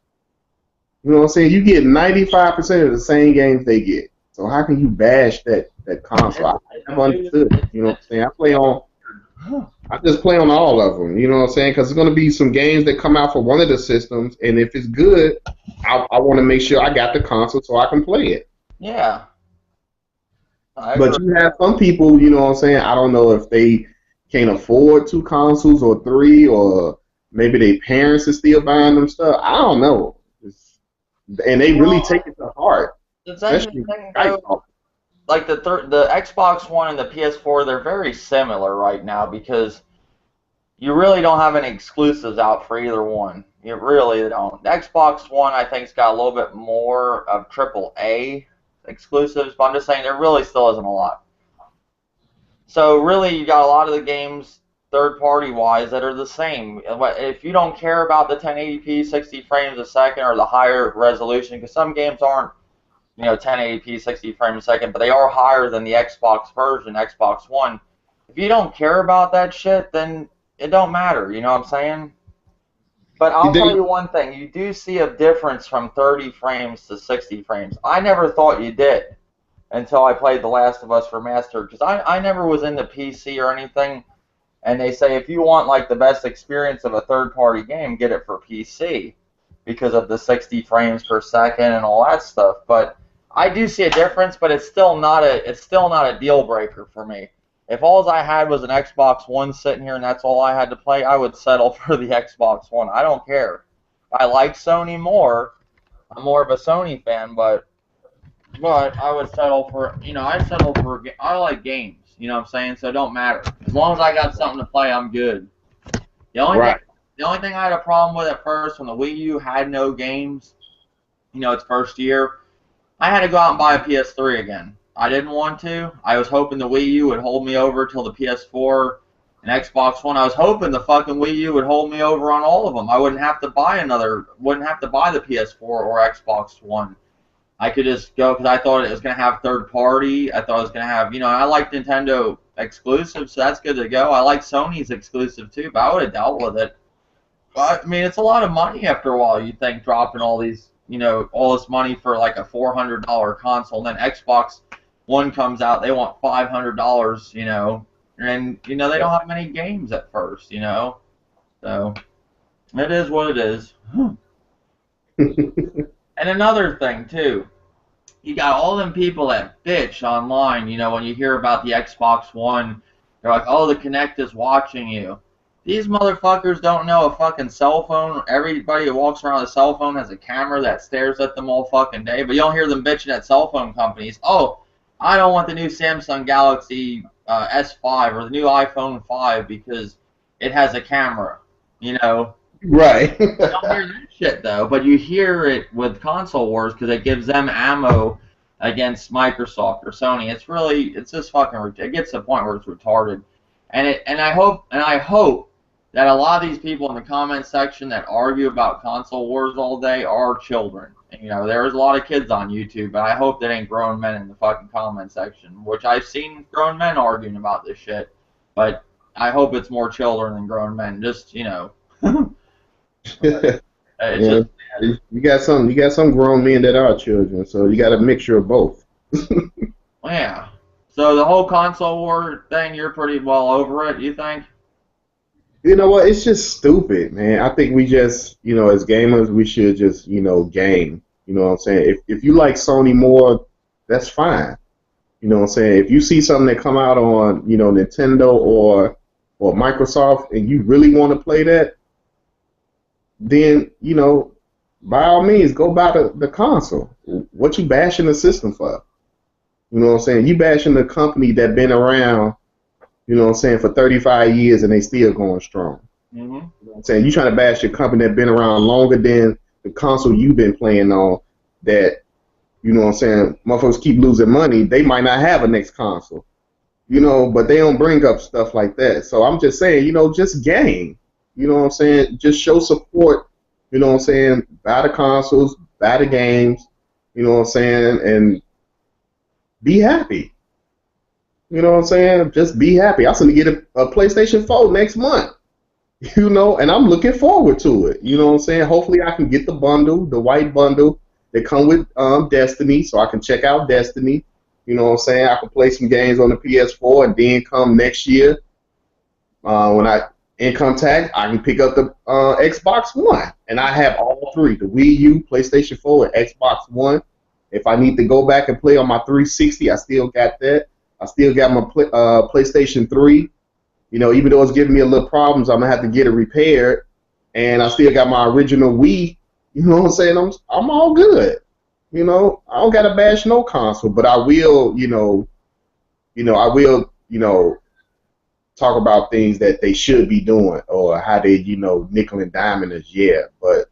B: You know what I'm saying? You get 95% of the same games they get. So how can you bash that console? I never understood. You know what I'm saying? I just play on all of them. You know what I'm saying? Because there's going to be some games that come out for one of the systems, and if it's good, I want to make sure I got the console so I can play it.
A: yeah, I agree.
B: But you have some people, you know what I'm saying? I don't know if they can't afford two consoles or three, or maybe their parents are still buying them stuff. I don't know. And they really take it to heart,
A: The
B: especially
A: thing
B: Skype
A: though,
B: talk.
A: like the Xbox One and the PS4, they're very similar right now because you really don't have any exclusives out for either one. You really don't. The Xbox One, I think, has got a little bit more of triple A. exclusives, but I'm just saying there really still isn't a lot. So really, you got a lot of the games third-party wise that are the same. If you don't care about the 1080p 60 frames a second or the higher resolution, because some games aren't 1080p 60 frames a second, but they are higher than the Xbox version, Xbox One. If you don't care about that shit, then it don't matter. You know what I'm saying? But I'll tell you one thing: you do see a difference from 30 frames to 60 frames. I never thought you did until I played The Last of Us Remastered, because I never was into PC or anything, and they say if you want like the best experience of a third-party game, get it for PC because of the 60 frames per second and all that stuff. But I do see a difference, but it's still not a deal breaker for me. If all I had was an Xbox One sitting here and that's all I had to play, I would settle for the Xbox One. I don't care. I like Sony more. I'm more of a Sony fan, but I would settle for, I like games, you know what I'm saying? So it don't matter. As long as I got something to play, I'm good. The only thing,
B: Right.
A: the only thing I had a problem with at first when the Wii U had no games, its first year, I had to go out and buy a PS3 again. I didn't want to. I was hoping the Wii U would hold me over till the PS4 and Xbox One. I was hoping the fucking Wii U would hold me over on all of them. I wouldn't have to buy the PS4 or Xbox One. I could just go because I thought it was going to have third party. I thought it was going to have, I like Nintendo exclusives, so that's good to go. I like Sony's exclusive too, but I would have dealt with it. But, I mean, it's a lot of money after a while, you think, dropping all these, all this money for like a $400 console. And then Xbox One comes out, they want $500, and, they don't have many games at first, So, it is what it is. And another thing, too. You got all them people that bitch online, when you hear about the Xbox One, they're like, oh, the Kinect is watching you. These motherfuckers don't know a fucking cell phone. Everybody who walks around with a cell phone has a camera that stares at them all fucking day, but you don't hear them bitching at cell phone companies. Oh, I don't want the new Samsung Galaxy S5 or the new iPhone 5 because it has a camera,
B: Right.
A: you don't hear that shit though, but you hear it with console wars because it gives them ammo against Microsoft or Sony. It's just fucking. It gets to the point where it's retarded, and I hope that a lot of these people in the comment section that argue about console wars all day are children. And, there's a lot of kids on YouTube, but I hope that ain't grown men in the fucking comment section, which I've seen grown men arguing about this shit, but I hope it's more children than grown men. Just it's
B: Yeah,
A: just
B: you got some grown men that are children, so you got a mixture of both.
A: yeah. So the whole console war thing, you're pretty well over it, you think?
B: You know what? It's just stupid, man. I think we just, as gamers, we should just, game. You know what I'm saying? If you like Sony more, that's fine. You know what I'm saying? If you see something that come out on, Nintendo or Microsoft, and you really want to play that, then, by all means, go buy the console. What you bashing the system for? You know what I'm saying? You bashing the company that been around, for 35 years and they still going strong.
A: Hmm.
B: You know what I'm saying? You trying to bash your company that been around longer than the console you've been playing on that, motherfuckers keep losing money, they might not have a next console. But they don't bring up stuff like that. So I'm just saying, just game. You know what I'm saying? Just show support, buy the consoles, buy the games, and be happy. You know what I'm saying? Just be happy. I'm going to get a PlayStation 4 next month, and I'm looking forward to it. You know what I'm saying? Hopefully I can get the bundle, the white bundle that come with Destiny, so I can check out Destiny. You know what I'm saying? I can play some games on the PS4, and then come next year, when I income tax, I can pick up the Xbox One. And I have all three, the Wii U, PlayStation 4, and Xbox One. If I need to go back and play on my 360, I still got that. I still got my PlayStation 3. Even though it's giving me a little problems, I'm going to have to get it repaired. And I still got my original Wii. You know what I'm saying? I'm all good. I don't got to bash no console, but I will, talk about things that they should be doing or how they, nickel and diming us, yeah. But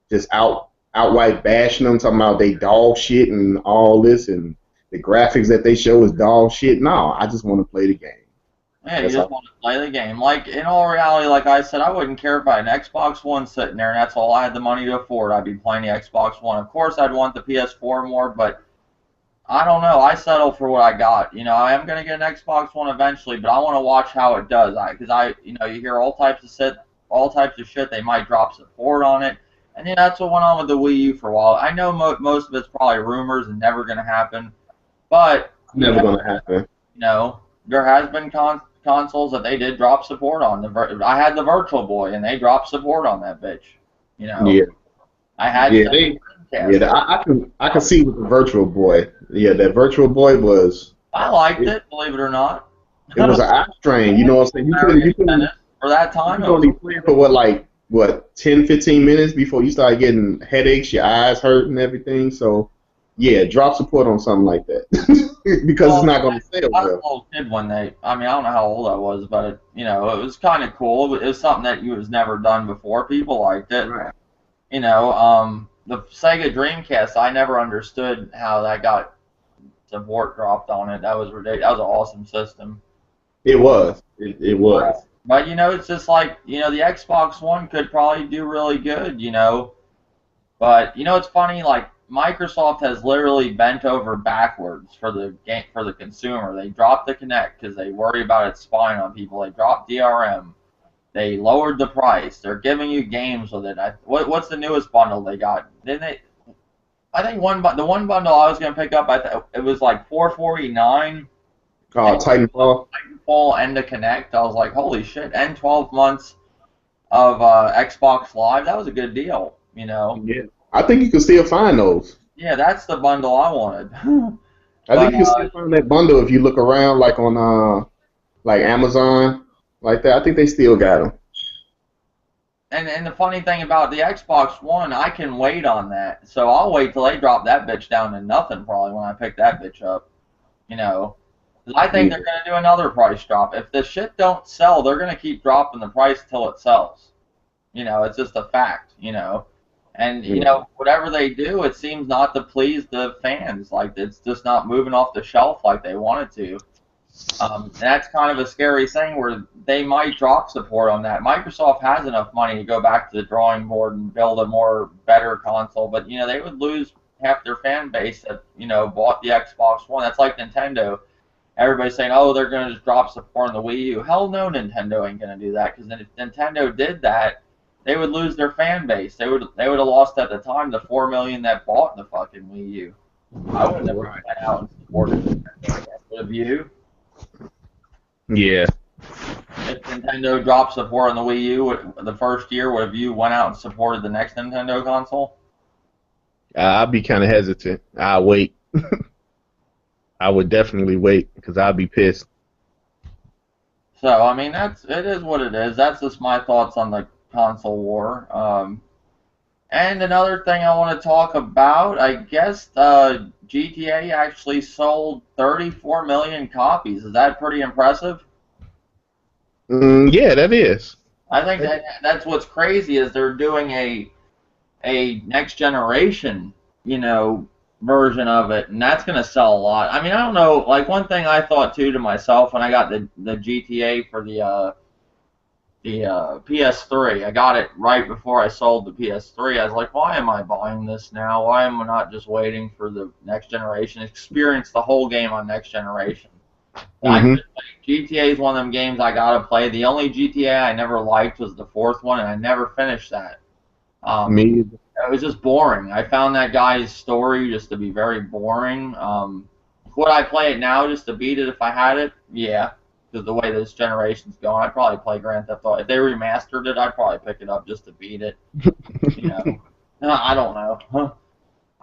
B: just outright bashing them, talking about they dog shit and all this, and the graphics that they show is dog shit. No, I just want to play the game.
A: Yeah, you
B: That's
A: just
B: all.
A: want to play the game. Like, in all reality, like I said, I wouldn't care if I had an Xbox One sitting there and that's all I had the money to afford. I'd be playing the Xbox One. Of course, I'd want the PS4 more, but I don't know. I settle for what I got. You know, I am gonna get an Xbox One eventually, but I want to watch how it does. You know, you hear all types of shit. They might drop support on it, and then that's what went on with the Wii U for a while. I know most of it's probably rumors and never gonna happen, but you
B: Never
A: never
B: gonna happen.
A: know. There has been consoles that they did drop support on. I had the Virtual Boy, and they dropped support on that bitch. You know,
B: Yeah,
A: I had
B: yeah,
A: Sega
B: yeah.
A: Dreamcast.
B: I can see with the Virtual Boy. Yeah, that Virtual Boy was
A: I liked
B: it.
A: it, believe it or not.
B: It was an eye strain. You know what I'm saying?
A: Very intense. For that
B: You
A: time,
B: could
A: it was
B: only play it for what 10, 15 minutes before you start getting headaches, your eyes hurt and everything. So yeah, drop support on something like that because it's
A: well.
B: not gonna sell
A: I was
B: well.
A: a little kid when I mean, I don't know how old I was, but you know, it was kind of cool. It was something that was never done before. People liked it.
B: Right.
A: You know, the Sega Dreamcast, I never understood how that got support dropped on it. That was ridiculous. That was an awesome system.
B: It was. It was.
A: But you know, it's just like, you know, the Xbox One could probably do really good. You know, but you know, it's funny. Like, Microsoft has literally bent over backwards for the game for the consumer. They dropped the Kinect because they worry about it spying on people. They dropped DRM. They lowered the price. They're giving you games with it. What's the newest bundle they got? Didn't they? I think the one bundle I was gonna pick up, it was like 449. They
B: Titanfall.
A: Titanfall and the Kinect. I was like, holy shit! And 12 months of Xbox Live. That was a good deal. You know.
B: Yeah. I think you can still find those.
A: Yeah, that's the bundle I wanted.
B: I
A: But
B: think you can still find that bundle if you look around like on like Amazon like that. I think they still got them.
A: and the funny thing about the Xbox One, I can wait on that. So I'll wait till they drop that bitch down to nothing probably when I pick that bitch up. You know, 'cause I think
B: Yeah.
A: they're gonna do another price drop. If the shit don't sell, they're gonna keep dropping the price till it sells. You know, it's just a fact. You know, and you
B: Yeah.
A: know whatever they do, it seems not to please the fans. Like, it's just not moving off the shelf like they want it to. That's kind of a scary thing where they might drop support on that. Microsoft has enough money to go back to the drawing board and build a more better console, but you know they would lose half their fan base that you know bought the Xbox One. That's like Nintendo. Everybody's saying, "Oh, they're going to just drop support on the Wii U." Hell no, Nintendo ain't going to do that because if Nintendo did that, they would lose their fan base. They would have lost at the time the 4 million that bought the fucking Wii U. I would have never
B: Right.
A: went out and supported Nintendo. Would you?
B: Yeah.
A: If Nintendo dropped support on the Wii U the first year, would have you went out and supported the next Nintendo console?
B: I'll be kind of hesitant. I'll wait. I would definitely wait because I'll be pissed.
A: So I mean, it is what it is. That's just my thoughts on the console war. And another thing I want to talk about, I guess GTA actually sold 34 million copies. Is that pretty impressive?
B: Yeah, that is.
A: I think that's what's crazy is they're doing a next generation, you know, version of it, and that's gonna sell a lot. I mean, I don't know. Like, one thing I thought too to myself when I got the GTA for the PS3, I got it right before I sold the PS3. I was like, why am I buying this now? Why am I not just waiting for the next generation? Experience the whole game on next generation.
B: Hmm.
A: GTA is one of them games I gotta play. The only GTA I never liked was the fourth one, and I never finished that. Um,
B: Me.
A: it was just boring. I found that guy's story just to be very boring. Would I play it now just to beat it if I had it? Yeah, because the way this generation's going, I'd probably play Grand Theft Auto. If they remastered it, I'd probably pick it up just to beat it. You know, I don't know.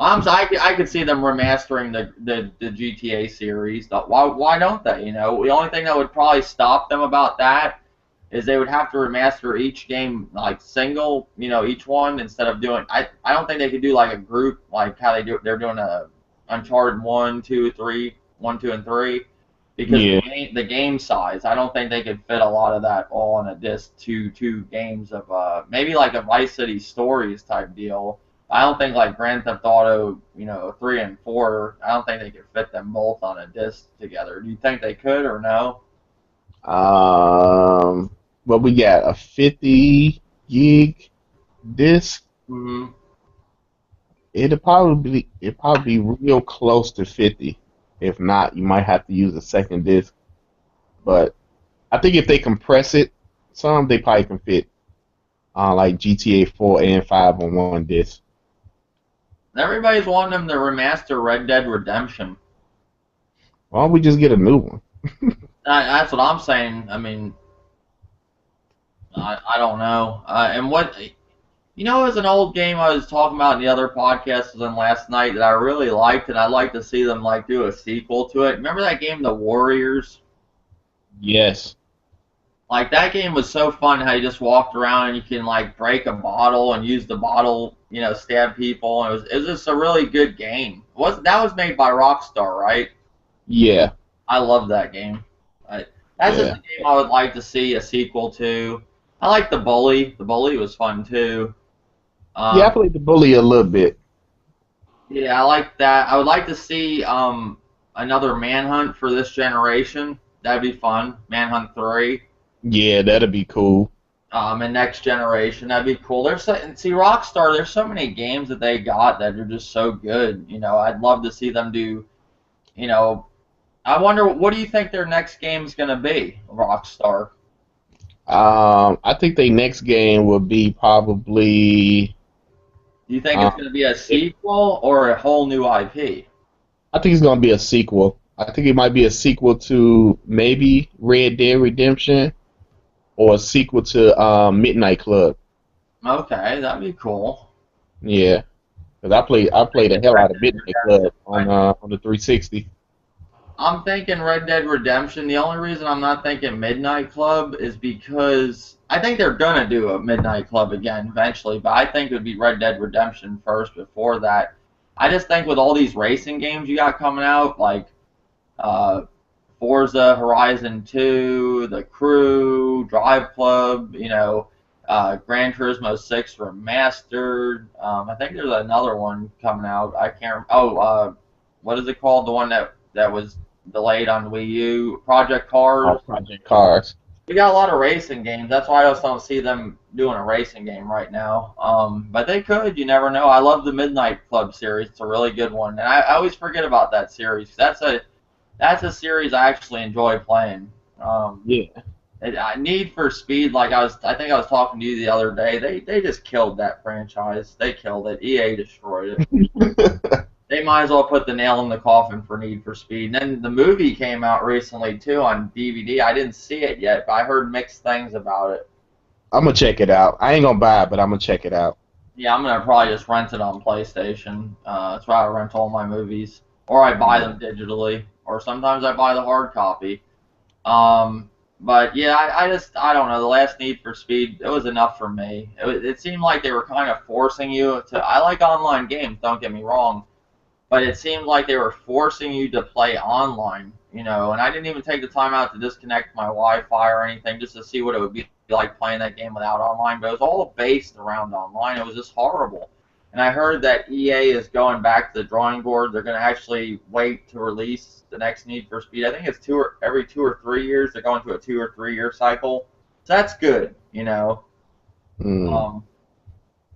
A: I could see them remastering the GTA series. Why don't they? You know, the only thing that would probably stop them about that is they would have to remaster each game like single, you know, each one instead of doing. I don't think they could do like a group like how they're doing a Uncharted 1, 2, 3, 1, 2, and 3 because
B: Yeah.
A: the game size. I don't think they could fit a lot of that all on a disc. Two games of maybe like a Vice City Stories type deal I don't think like Grand Theft Auto, 3 and 4. I don't think they could fit them both on a disc together. Do you think they could or no?
B: Well, we got a 50 gig disc.
A: Hmm.
B: It'd probably be real close to 50. If not, you might have to use a second disc. But I think if they compress it, they probably can fit like GTA 4 and 5 on one disc.
A: Everybody's wanting them to remaster Red Dead Redemption.
B: Why don't we just get a new one?
A: That's what I'm saying. I mean, I don't know. And what it was an old game I was talking about in the other podcast was in last night that I really liked, and I'd like to see them like do a sequel to it. Remember that game, The Warriors?
B: Yes.
A: Like that game was so fun how you just walked around and you can like break a bottle and use the bottle, stab people. And it was just a really good game. That was made by Rockstar, right?
B: Yeah.
A: I love that game. I, that's just
B: Yeah.
A: a game I would like to see a sequel to. I like the Bully. The Bully was fun too.
B: Yeah, I
A: Um,
B: played the bully a little bit.
A: yeah, I like that. I would like to see another Manhunt for this generation. That'd be fun. Manhunt 3.
B: Yeah, that'd be cool.
A: And next generation. That'd be cool. And see Rockstar. There's so many games that they got that are just so good. I'd love to see them do. You know, I wonder what do you think their next game's gonna be, Rockstar?
B: I think the next game will be probably.
A: Do you think it's
B: Um,
A: gonna be a
B: it,
A: sequel or a whole new IP?
B: I think it's gonna be a sequel. I think it might be a sequel to maybe Red Dead Redemption or a sequel to Midnight Club.
A: Okay, that'd be cool.
B: Yeah, because I played the hell out of Midnight Club on the 360.
A: I'm thinking Red Dead Redemption. The only reason I'm not thinking Midnight Club is because I think they're gonna do a Midnight Club again eventually, but I think it would be Red Dead Redemption first before that. I just think with all these racing games you got coming out, like uh, Forza Horizon 2, The Crew, Drive Club, Gran Turismo 6 Remastered. I think there's another one coming out. I can't. What is it called? The one that was delayed on Wii U. Project Cars.
B: Project Cars.
A: We got a lot of racing games. That's why I just don't see them doing a racing game right now. But they could. You never know. I love the Midnight Club series. It's a really good one, and I always forget about that series. That's a series I actually enjoy playing.
B: Yeah.
A: Need for Speed, I think I was talking to you the other day. They just killed that franchise. They killed it. EA destroyed it. They might as well put the nail in the coffin for Need for Speed. And then the movie came out recently too on DVD. I didn't see it yet, but I heard mixed things about it.
B: I'm gonna check it out. I ain't gonna buy it, but I'm gonna check it out.
A: Yeah, I'm gonna probably just rent it on PlayStation. That's why I rent all my movies, or I buy them digitally, or sometimes I buy the hard copy. But yeah, I don't know. The last Need for Speed, it was enough for me. It seemed like they were kind of forcing you to. I like online games, don't get me wrong, but it seemed like they were forcing you to play online, and I didn't even take the time out to disconnect my Wi-Fi or anything just to see what it would be like playing that game without online, but it was all based around online. It was just horrible. And I heard that EA is going back to the drawing board. They're going to actually wait to release the next Need for Speed. I think it's every 2 or 3 years. They're going to a 2 or 3 year cycle. So that's good.
B: Mm,
A: Um,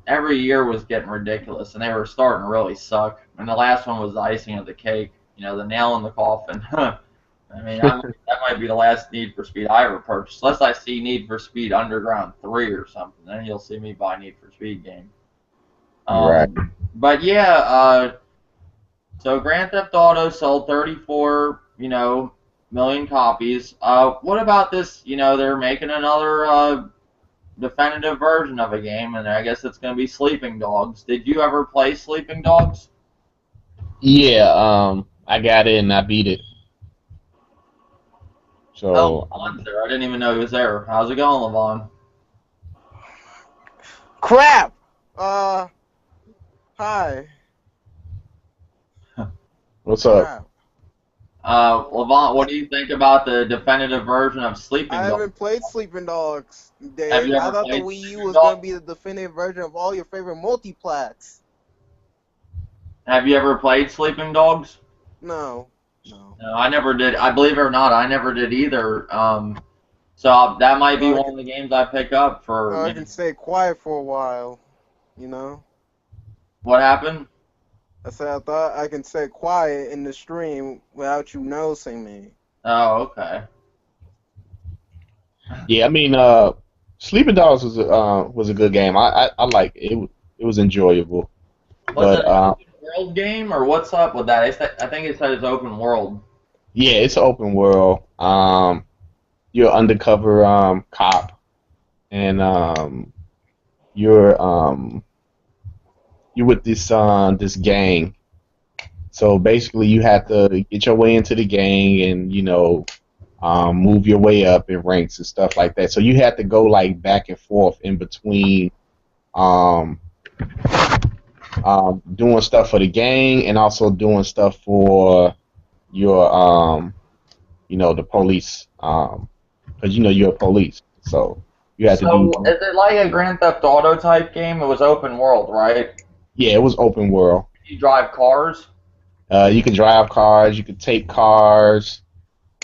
A: every year was getting ridiculous, and they were starting to really suck. And the last one was the icing of the cake, the nail in the coffin. I mean, that might be the last Need for Speed I ever purchased, unless I see Need for Speed Underground 3 or something. Then you'll see me buy Need for Speed game.
B: right.
A: But yeah, so Grand Theft Auto sold 34, million copies. What about this? They're making another definitive version of a game, and I guess it's going to be Sleeping Dogs. Did you ever play Sleeping Dogs?
B: Yeah. I got it and I beat it.
A: Oh,
B: So
A: Levon's there. I didn't even know he was there. How's it going, Levon?
C: Crap! Hi.
B: what's up?
C: Crap.
A: Levon, what do you think about the definitive version of
C: I
A: Sleeping Dogs?
C: haven't played Sleeping Dogs,
A: Have
C: Dave.
A: you
C: I
A: ever
C: thought the
A: played
C: Wii U
A: Sleeping
C: was gonna
A: Dogs?
C: be the definitive version of all your favorite multiplats.
A: Have you ever played Sleeping Dogs?
C: No, no.
A: No, I never did. I believe it or not, I never did either. So that might be
C: So I
A: one
C: can,
A: of the games I pick up
C: so
A: for.
C: I can stay quiet for a while, you know.
A: What happened?
C: I said I thought I can stay quiet in the stream without you noticing me.
A: Oh, okay.
B: Yeah, I mean, Sleeping Dogs was a good game. I like it. It was enjoyable.
A: Was it
B: But
A: an open world game or what's up with that? I think it said it's open world.
B: yeah, it's an open world. You're an undercover cop, and you're you're with this gang. So basically, you have to get your way into the gang, and move your way up in ranks and stuff like that. So you have to go like back and forth in between um, doing stuff for the gang and also doing stuff for your the police, because you're a police, so you have to do.
A: So is it like a Grand Theft Auto type game? It was open world, right?
B: Yeah, it was open world.
A: You drive cars.
B: You can drive cars, you can take cars,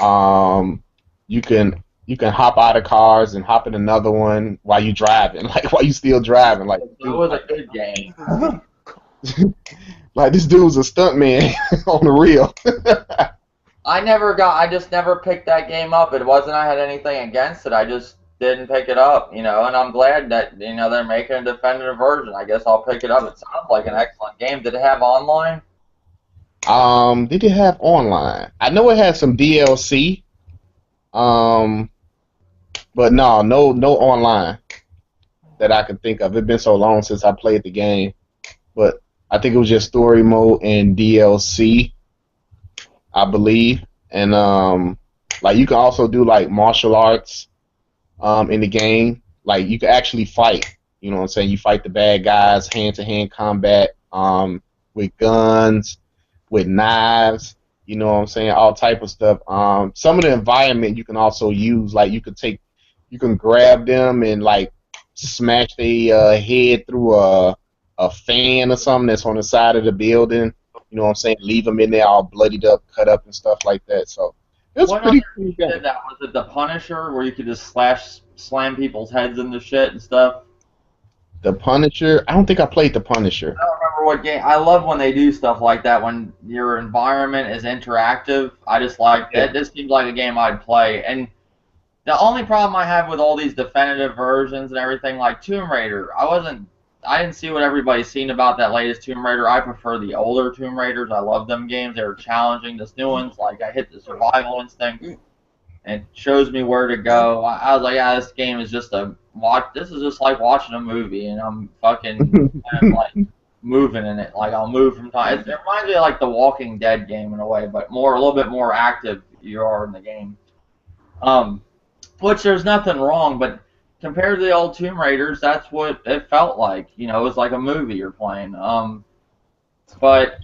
B: um, you can hop out of cars and hop in another one while you driving, like while you still driving, like
A: So it was a good game.
B: like this dude's a stunt man on the real.
A: I just never picked that game up. It wasn't I had anything against it. I just didn't pick it up, and I'm glad that, they're making a definitive version. I guess I'll pick it up. It sounds like an excellent game. Did it have online?
B: Did it have online? I know it had some DLC. Um, but no online that I can think of. It's been so long since I played the game, but I think it was just story mode and DLC, I believe. And like you can also do like martial arts in the game. Like you can actually fight. You know what I'm saying? You fight the bad guys, hand to hand combat, with guns, with knives. You know what I'm saying? All type of stuff. Some of the environment you can also use. Like you can grab them and like smash their head through a fan or something that's on the side of the building. You know what I'm saying? Leave them in there all bloodied up, cut up, and stuff like that. So it was a
A: What other
B: pretty cool
A: game did
B: game.
A: that? Was it The Punisher, where you could just slam people's heads into shit and stuff?
B: The Punisher. I don't think I played the Punisher.
A: I don't remember what game. I love when they do stuff like that when your environment is interactive. I just like
B: Yeah.
A: that. This seems like a game I'd play. And the only problem I have with all these definitive versions and everything, like Tomb Raider, I didn't see what everybody's seen about that latest Tomb Raider. I prefer the older Tomb Raiders. I love them games. They were challenging. This new one's like I hit the survival instinct and shows me where to go. I was like, yeah, this game is just a watch. This is just like watching a movie, and I'm fucking kind of like moving in it. Like I'll move from time. It reminds me of like the Walking Dead game in a way, but a little bit more active you are in the game. Um, which there's nothing wrong, but compared to the old Tomb Raiders, that's what it felt like. It was like a movie you're playing. But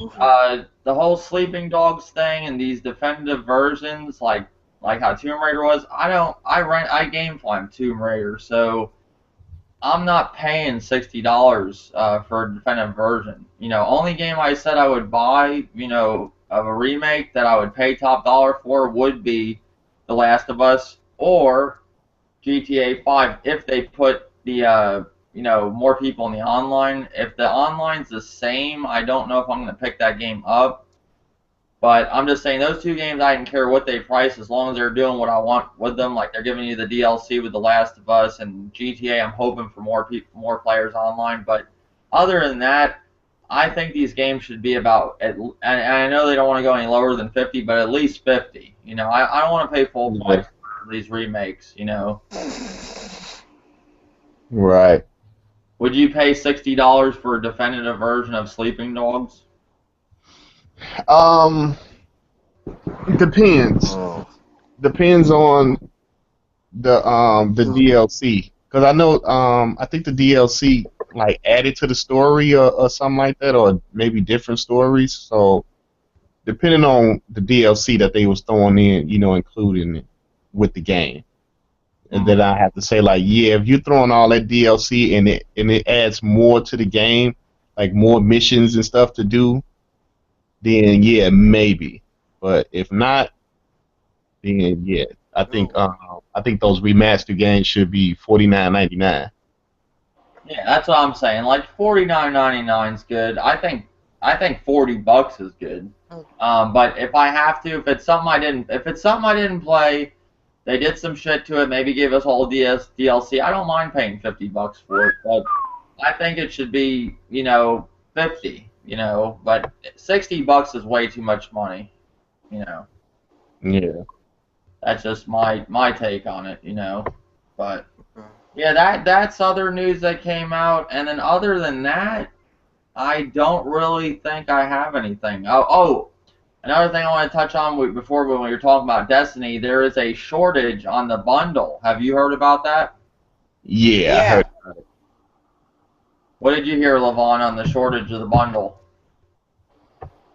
A: the whole Sleeping Dogs thing and these definitive versions, like how Tomb Raider was, I game farm Tomb Raider, so I'm not paying $60 for a definitive version. Only game I said I would buy, of a remake that I would pay top dollar for would be The Last of Us or GTA 5 if they put the more people in the online. If the online's the same, I don't know if I'm going to pick that game up. But I'm just saying those two games, I don't care what they price as long as they're doing what I want with them. Like they're giving you the DLC with The Last of Us and GTA. I'm hoping for more people, more players online. But other than that, I think these games should be and I know they don't want to go any lower than 50, but at least 50. I don't want to pay full
B: Yeah.
A: price for these remakes.
B: Right.
A: Would you pay $60 for a definitive version of Sleeping Dogs?
B: Um, it depends.
C: Oh.
B: Depends on the DLC. Because I know I think the DLC like added to the story or something like that, or maybe different stories. So depending on the DLC that they was throwing in, including it with the game. And then I have to say, like, yeah, if you're throwing all that DLC and it adds more to the game, like more missions and stuff to do, then yeah, maybe. But if not, then yeah,
C: No.
B: I think those remastered games should be $49.99.
A: Yeah, that's what I'm saying. Like 49.99 is good. I think $40 is good. But if I have to, if it's something I didn't play, they did some shit to it, maybe gave us all DLC. I don't mind paying $50 for it, but I think it should be, 50. But $60 is way too much money. You know,
B: Yeah.
A: that's just my take on it. But yeah, that's other news that came out, and then other than that, I don't really think I have anything. Oh, another thing I want to touch on before when we were talking about Destiny, there is a shortage on the bundle. Have you heard about that?
B: Yeah, I
C: Yeah,
B: heard.
A: What did you hear, Levon, on the shortage of the bundle?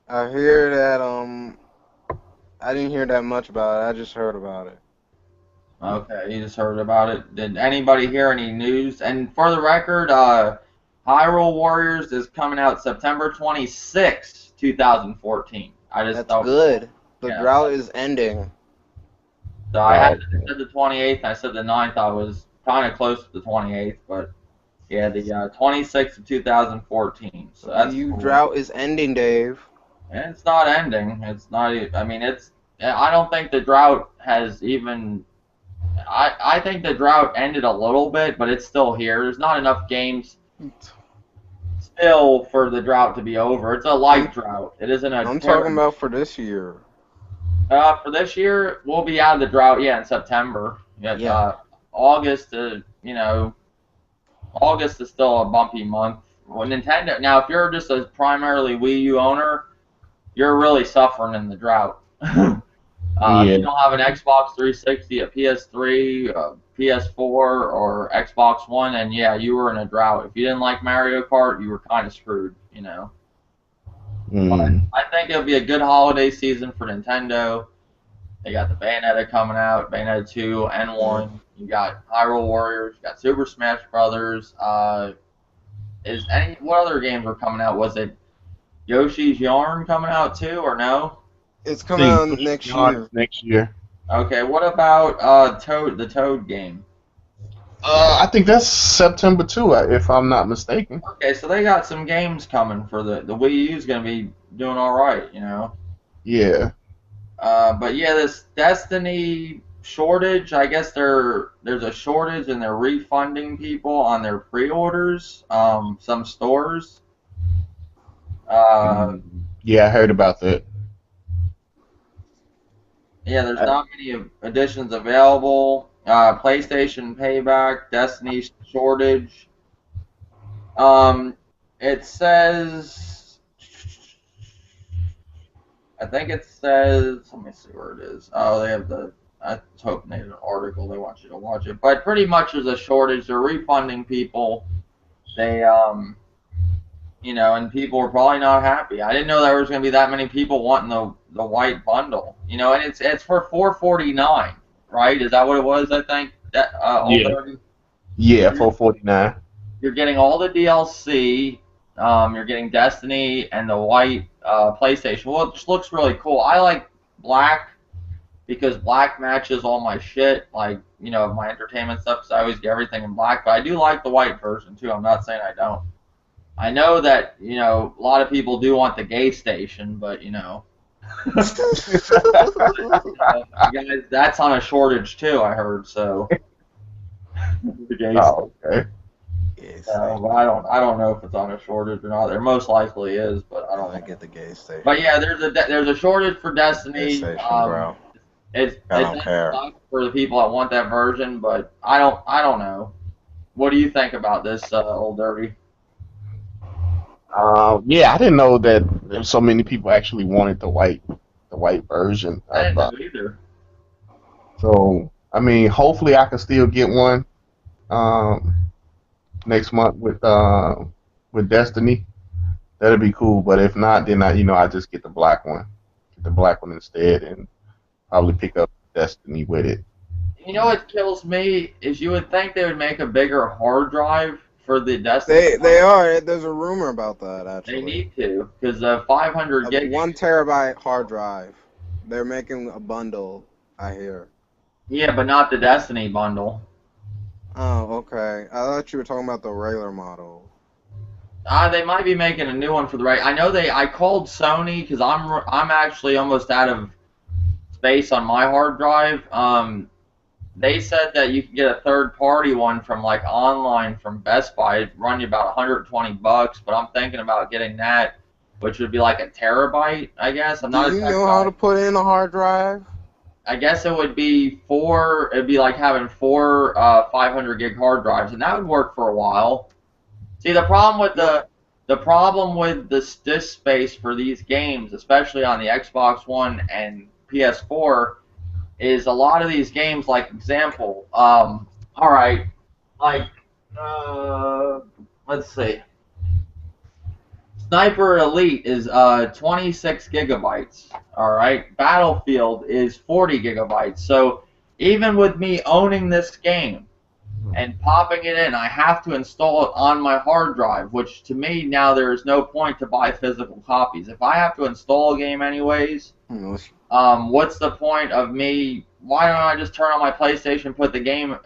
C: I hear that. I didn't hear that much about it. I just heard about it.
A: Okay, you just heard about it. Did anybody hear any news? And for the record, Hyrule Warriors is coming out September 26th, 2014. I just
C: That's
A: thought,
C: good. The
A: yeah.
C: drought is ending.
A: So
B: Oh,
A: I said the 28th, and I said the 9th. I was kind of close to the 28th, but yeah, the 26th of 2014. So
C: The Wii
A: that's
C: U
A: cool.
C: drought is ending, Dave.
A: And it's not ending. It's not. I mean, I don't think the drought has even. I think the drought ended a little bit, but it's still here. There's not enough games still for the drought to be over. It's a
C: I'm
A: light drought. It isn't a
C: I'm talking
A: terrible.
C: about for this year.
A: For this year, we'll be out of the drought. Yeah, in September. Yeah,
C: Yeah.
A: August. August is still a bumpy month. Well, Nintendo. Now, if you're just a primarily Wii U owner, you're really suffering in the drought. If
B: yeah.
A: you don't have an Xbox 360, a PS3, a PS4, or Xbox One, and yeah, you were in a drought. If you didn't like Mario Kart, you were kind of screwed. But
B: Mm.
A: I think it'll be a good holiday season for Nintendo. They got the Bayonetta coming out, Bayonetta 2 and
C: Mm.
A: 1. You got Hyrule Warriors, you got Super Smash Brothers. What other games are coming out? Was it Yoshi's Yarn coming out too, or no?
C: It's
B: I
C: coming
B: think
C: out
B: Yoshi
C: next
B: Yarn
C: year.
B: is next year.
A: Okay, what about the Toad game?
B: I think that's September too, if I'm not mistaken.
A: Okay, so they got some games coming for the Wii U's gonna be doing all right.
B: Yeah.
A: But yeah, this Destiny shortage. I guess there's a shortage and they're refunding people on their pre-orders. Some stores. Uh,
B: Mm. Yeah, I heard about that.
A: yeah, there's
B: I,
A: not many editions available. PlayStation Payback, Destiny shortage. Um, it says. I think it says. Let me see where it is. Oh, they have the. I was hoping they had an article. They want you to watch it, but pretty much there's a shortage. They're refunding people. They and people were probably not happy. I didn't know there was going to be that many people wanting the white bundle. And it's for 449, right? Is that what it was? I think that old
B: yeah.
A: dirty.
B: Yeah, 449.
A: You're getting all the DLC. You're getting Destiny and the white PlayStation. Well, it just looks really cool. I like black because black matches all my shit, like my entertainment stuff. Because I always get everything in black. But I do like the white version too. I'm not saying I don't. I know that a lot of people do want the gay station, but guys, that's on a shortage too. I heard so. The gay
B: Oh, okay.
C: Gas
A: But
C: station.
A: I don't know if it's on a shortage or not. There most likely is, but I don't
C: I
A: know.
C: get the gas station.
A: But yeah, there's a shortage for
C: Gas
A: Destiny.
C: station, bro.
A: It
C: I
A: it
C: don't
A: does
C: care.
A: suck for the people that want that version, but I don't know. What do you think about this, old dirty?
B: Yeah, I didn't know that there's so many people actually wanted the white version.
A: I
B: I
A: didn't
B: thought
A: know either.
B: so. I mean, hopefully, I can still get one um, next month with Destiny. That'd be cool. But if not, then I just get the black one instead, and probably pick up Destiny with it.
A: You know what kills me is you would think they would make a bigger hard drive for the Destiny.
C: They are. There's a rumor about that
A: They
C: actually.
A: need to, because the 500
C: A
A: gig.
C: 1 terabyte hard drive. They're making a bundle. I hear.
A: Yeah, but not the Destiny bundle.
C: Oh, okay. I thought you were talking about the regular model.
A: They might be making a new one for the right. I know they. I called Sony because I'm actually almost out of space on my hard drive. They said that you can get a third-party one from like online from Best Buy. It'd run you about 120 bucks, but I'm thinking about getting that, which would be like a terabyte, I guess. I'm
C: Do
A: not a
C: you
A: tech
C: know
A: guy.
C: how to put in a hard drive?
A: I guess it would be four. It'd be like having four 500 gig hard drives, and that would work for a while. See, the problem with this disk space for these games, especially on the Xbox One and PS4, is a lot of these games. Like example, all right, like let's see, Sniper Elite is 26 gigabytes. All right, Battlefield is 40 gigabytes. So even with me owning this game and popping it in, I have to install it on my hard drive, which to me now there is no point to buy physical copies. If I have to install a game anyways, what's the point of me? Why don't I just turn on my PlayStation, put the game,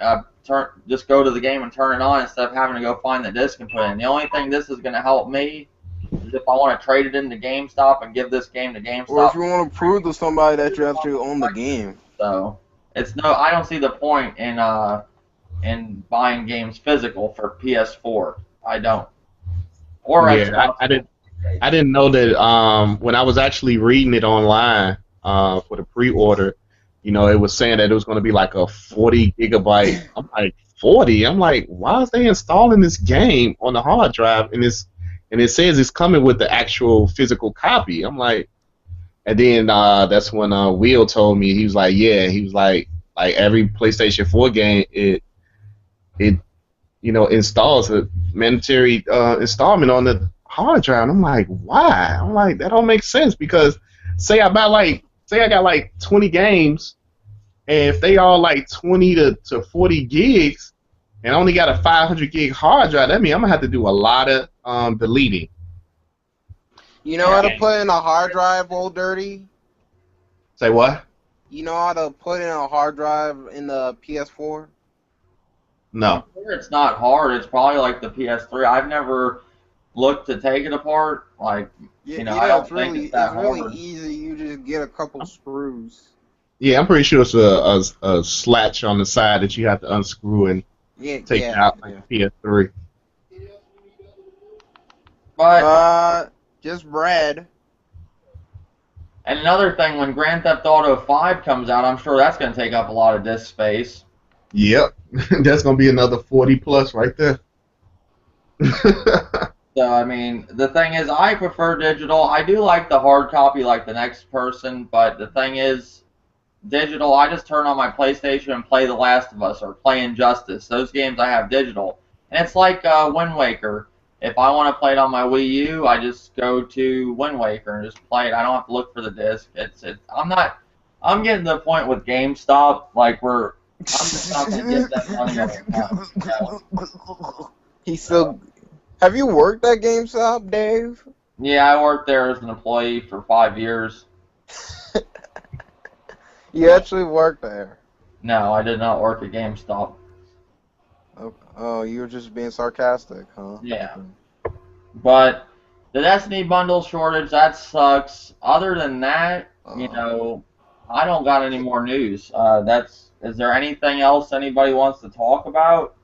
A: just go to the game and turn it on instead of having to go find the disc and put it in? The only thing this is going to help me is if I want to trade it into GameStop and give this game to GameStop.
C: Or if you want to prove to somebody that you actually own the game.
A: So I don't see the point in buying games physical for PS4. I don't. Or
B: Yeah, I didn't know that when I was actually reading it online for the pre-order, it was saying that it was going to be like a 40 gigabyte. I'm like 40. I'm like, why is they installing this game on the hard drive and it says it's coming with the actual physical copy. I'm like, and then that's when Will told me, he was like, yeah, he was like every PlayStation 4 game it installs a mandatory installment on the hard drive. And I'm like, why? I'm like, that don't make sense because say I got like 20 games, and if they all like 20 to 40 gigs, and I only got a 500 gig hard drive, that means I'm gonna have to do a lot of deleting.
C: You know how to put in a hard drive, Old Dirty?
B: Say what?
C: You know how to put in a hard drive in the PS4?
B: No.
A: I'm sure it's not hard. It's probably like the PS3. I've never looked to take it apart. Like, I don't think it's that hard.
C: It's really easy. You just get a couple screws.
B: Yeah, I'm pretty sure it's a slatch on the side that you have to unscrew and take it out like PS3.
A: But
C: just bread.
A: And another thing, when Grand Theft Auto 5 comes out, I'm sure that's going to take up a lot of disk space.
B: Yep, that's going to be another 40 plus right there.
A: So, I mean, the thing is, I prefer digital. I do like the hard copy like the next person, but the thing is, digital, I just turn on my PlayStation and play The Last of Us or play Injustice. Those games I have digital. And it's like Wind Waker. If I want to play it on my Wii U, I just go to Wind Waker and just play it. I don't have to look for the disc. I'm getting to the point with GameStop, like I'm just not going to get that money out.
C: He's still... Have you worked at GameStop, Dave?
A: Yeah, I worked there as an employee for 5 years.
C: You actually worked there?
A: No, I did not work at GameStop.
C: Oh, you were just being sarcastic, huh?
A: Yeah. But the Destiny bundle shortage, that sucks. Other than that, I don't got any more news. Is there anything else anybody wants to talk about?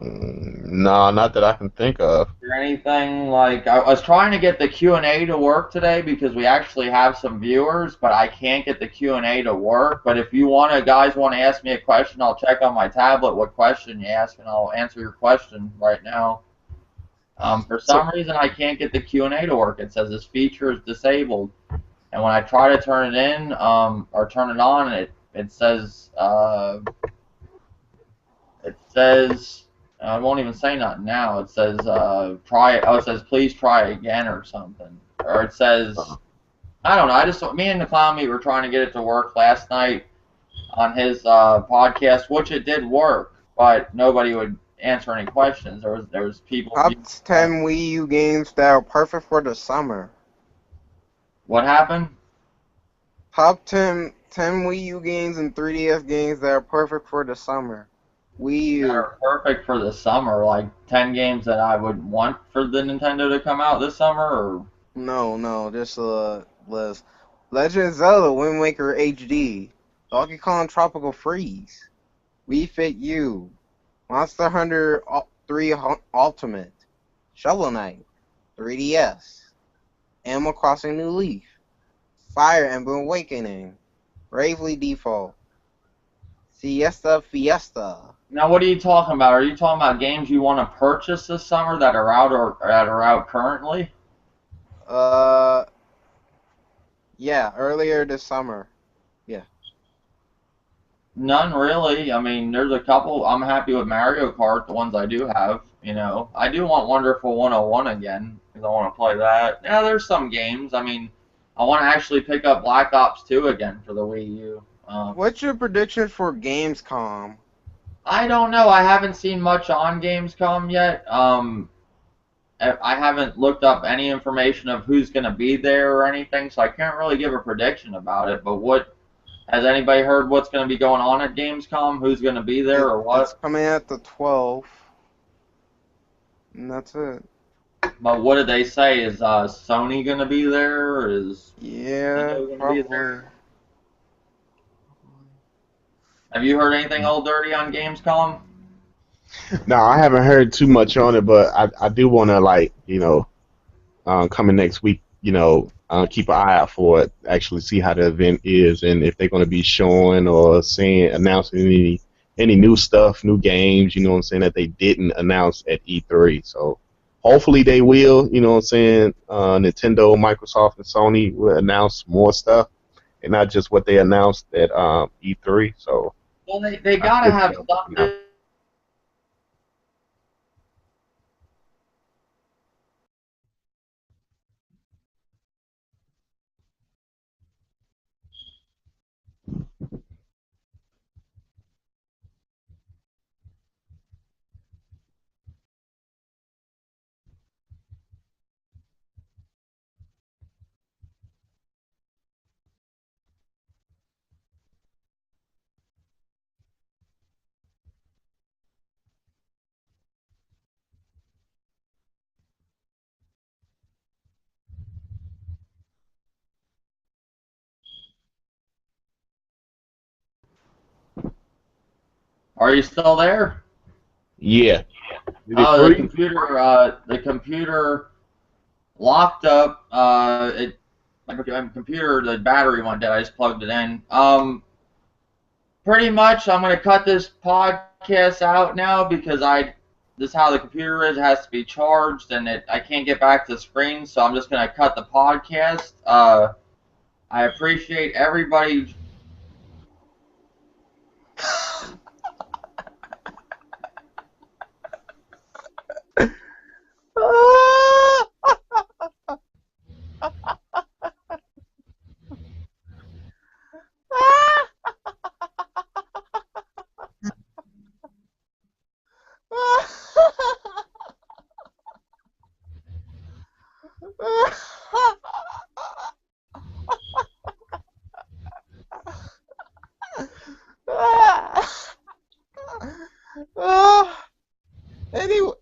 B: No, not that I can think of.
A: Is there anything like I was trying to get the Q&A to work today because we actually have some viewers, but I can't get the Q&A to work. But if you guys want to ask me a question, I'll check on my tablet what question you ask, and I'll answer your question right now. For some reason, I can't get the Q&A to work. It says this feature is disabled, and when I try to turn it in or turn it on, it says I won't even say nothing now. It says try it. Oh, it says please try again or something, or it says I don't know. Me and the Clown Meat were trying to get it to work last night on his podcast, which it did work, but nobody would answer any questions. There was people.
C: Top 10 Wii U games that are perfect for the summer.
A: What happened?
C: Top 10 Wii U games and 3DS games that are perfect for the summer. Wii
A: That
C: U.
A: are perfect for the summer, like 10 games that I would want for the Nintendo to come out this summer, or
C: No, just a list. Legend of Zelda Wind Waker HD. Donkey Kong Tropical Freeze. Wii Fit U. Monster Hunter 3 Ultimate. Shovel Knight. 3DS. Animal Crossing New Leaf. Fire Emblem Awakening. Bravely Default. Siesta Fiesta.
A: now what are you talking about? Are you talking about games you want to purchase this summer that are out or that are out currently?
C: Uh, yeah, earlier this summer. Yeah.
A: None really. I mean, there's a couple. I'm happy with Mario Kart, the ones I do have. I do want Wonderful 101 again because I want to play that. Yeah, there's some games. I mean, I want to actually pick up Black Ops 2 again for the Wii U.
C: What's your prediction for Gamescom?
A: I don't know. I haven't seen much on Gamescom yet. I haven't looked up any information of who's going to be there or anything, so I can't really give a prediction about it. But what has anybody heard what's going to be going on at Gamescom? Who's going to be there or
C: It's
A: what?
C: coming at the 12th. And that's it.
A: But what did they say? Is Sony going to be there? Is
C: Yeah,
A: Nintendo going to be
C: probably.
A: there? Have you heard anything old dirty on Gamescom?
B: No, I haven't heard too much on it, but I do want to coming next week, keep an eye out for it, actually see how the event is and if they're going to be showing or saying announcing any new stuff, new games, you know what I'm saying, that they didn't announce at E3. So hopefully they will, you know what I'm saying. Nintendo, Microsoft, and Sony will announce more stuff and not just what they announced at E3. So
A: Well, they
B: I
A: got to
B: should be
A: have
B: able to announce.
A: something. Are you still there?
B: Yeah. Did it
A: Oh, the
B: free?
A: computer. The computer locked up. My computer, the battery went dead. I just plugged it in. Pretty much, I'm gonna cut this podcast out now because this is how the computer is. It has to be charged, and I can't get back to the screen, so I'm just gonna cut the podcast. I appreciate everybody.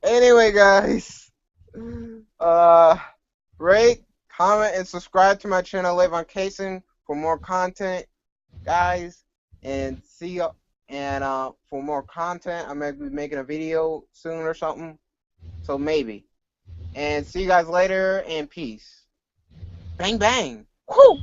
C: Anyway, guys, uh, rate, comment, and subscribe to my channel, Live on Casing, for more content, guys. And see you. And for more content, I might be making a video soon or something. So maybe. And see you guys later. And peace. Bang bang. Woo!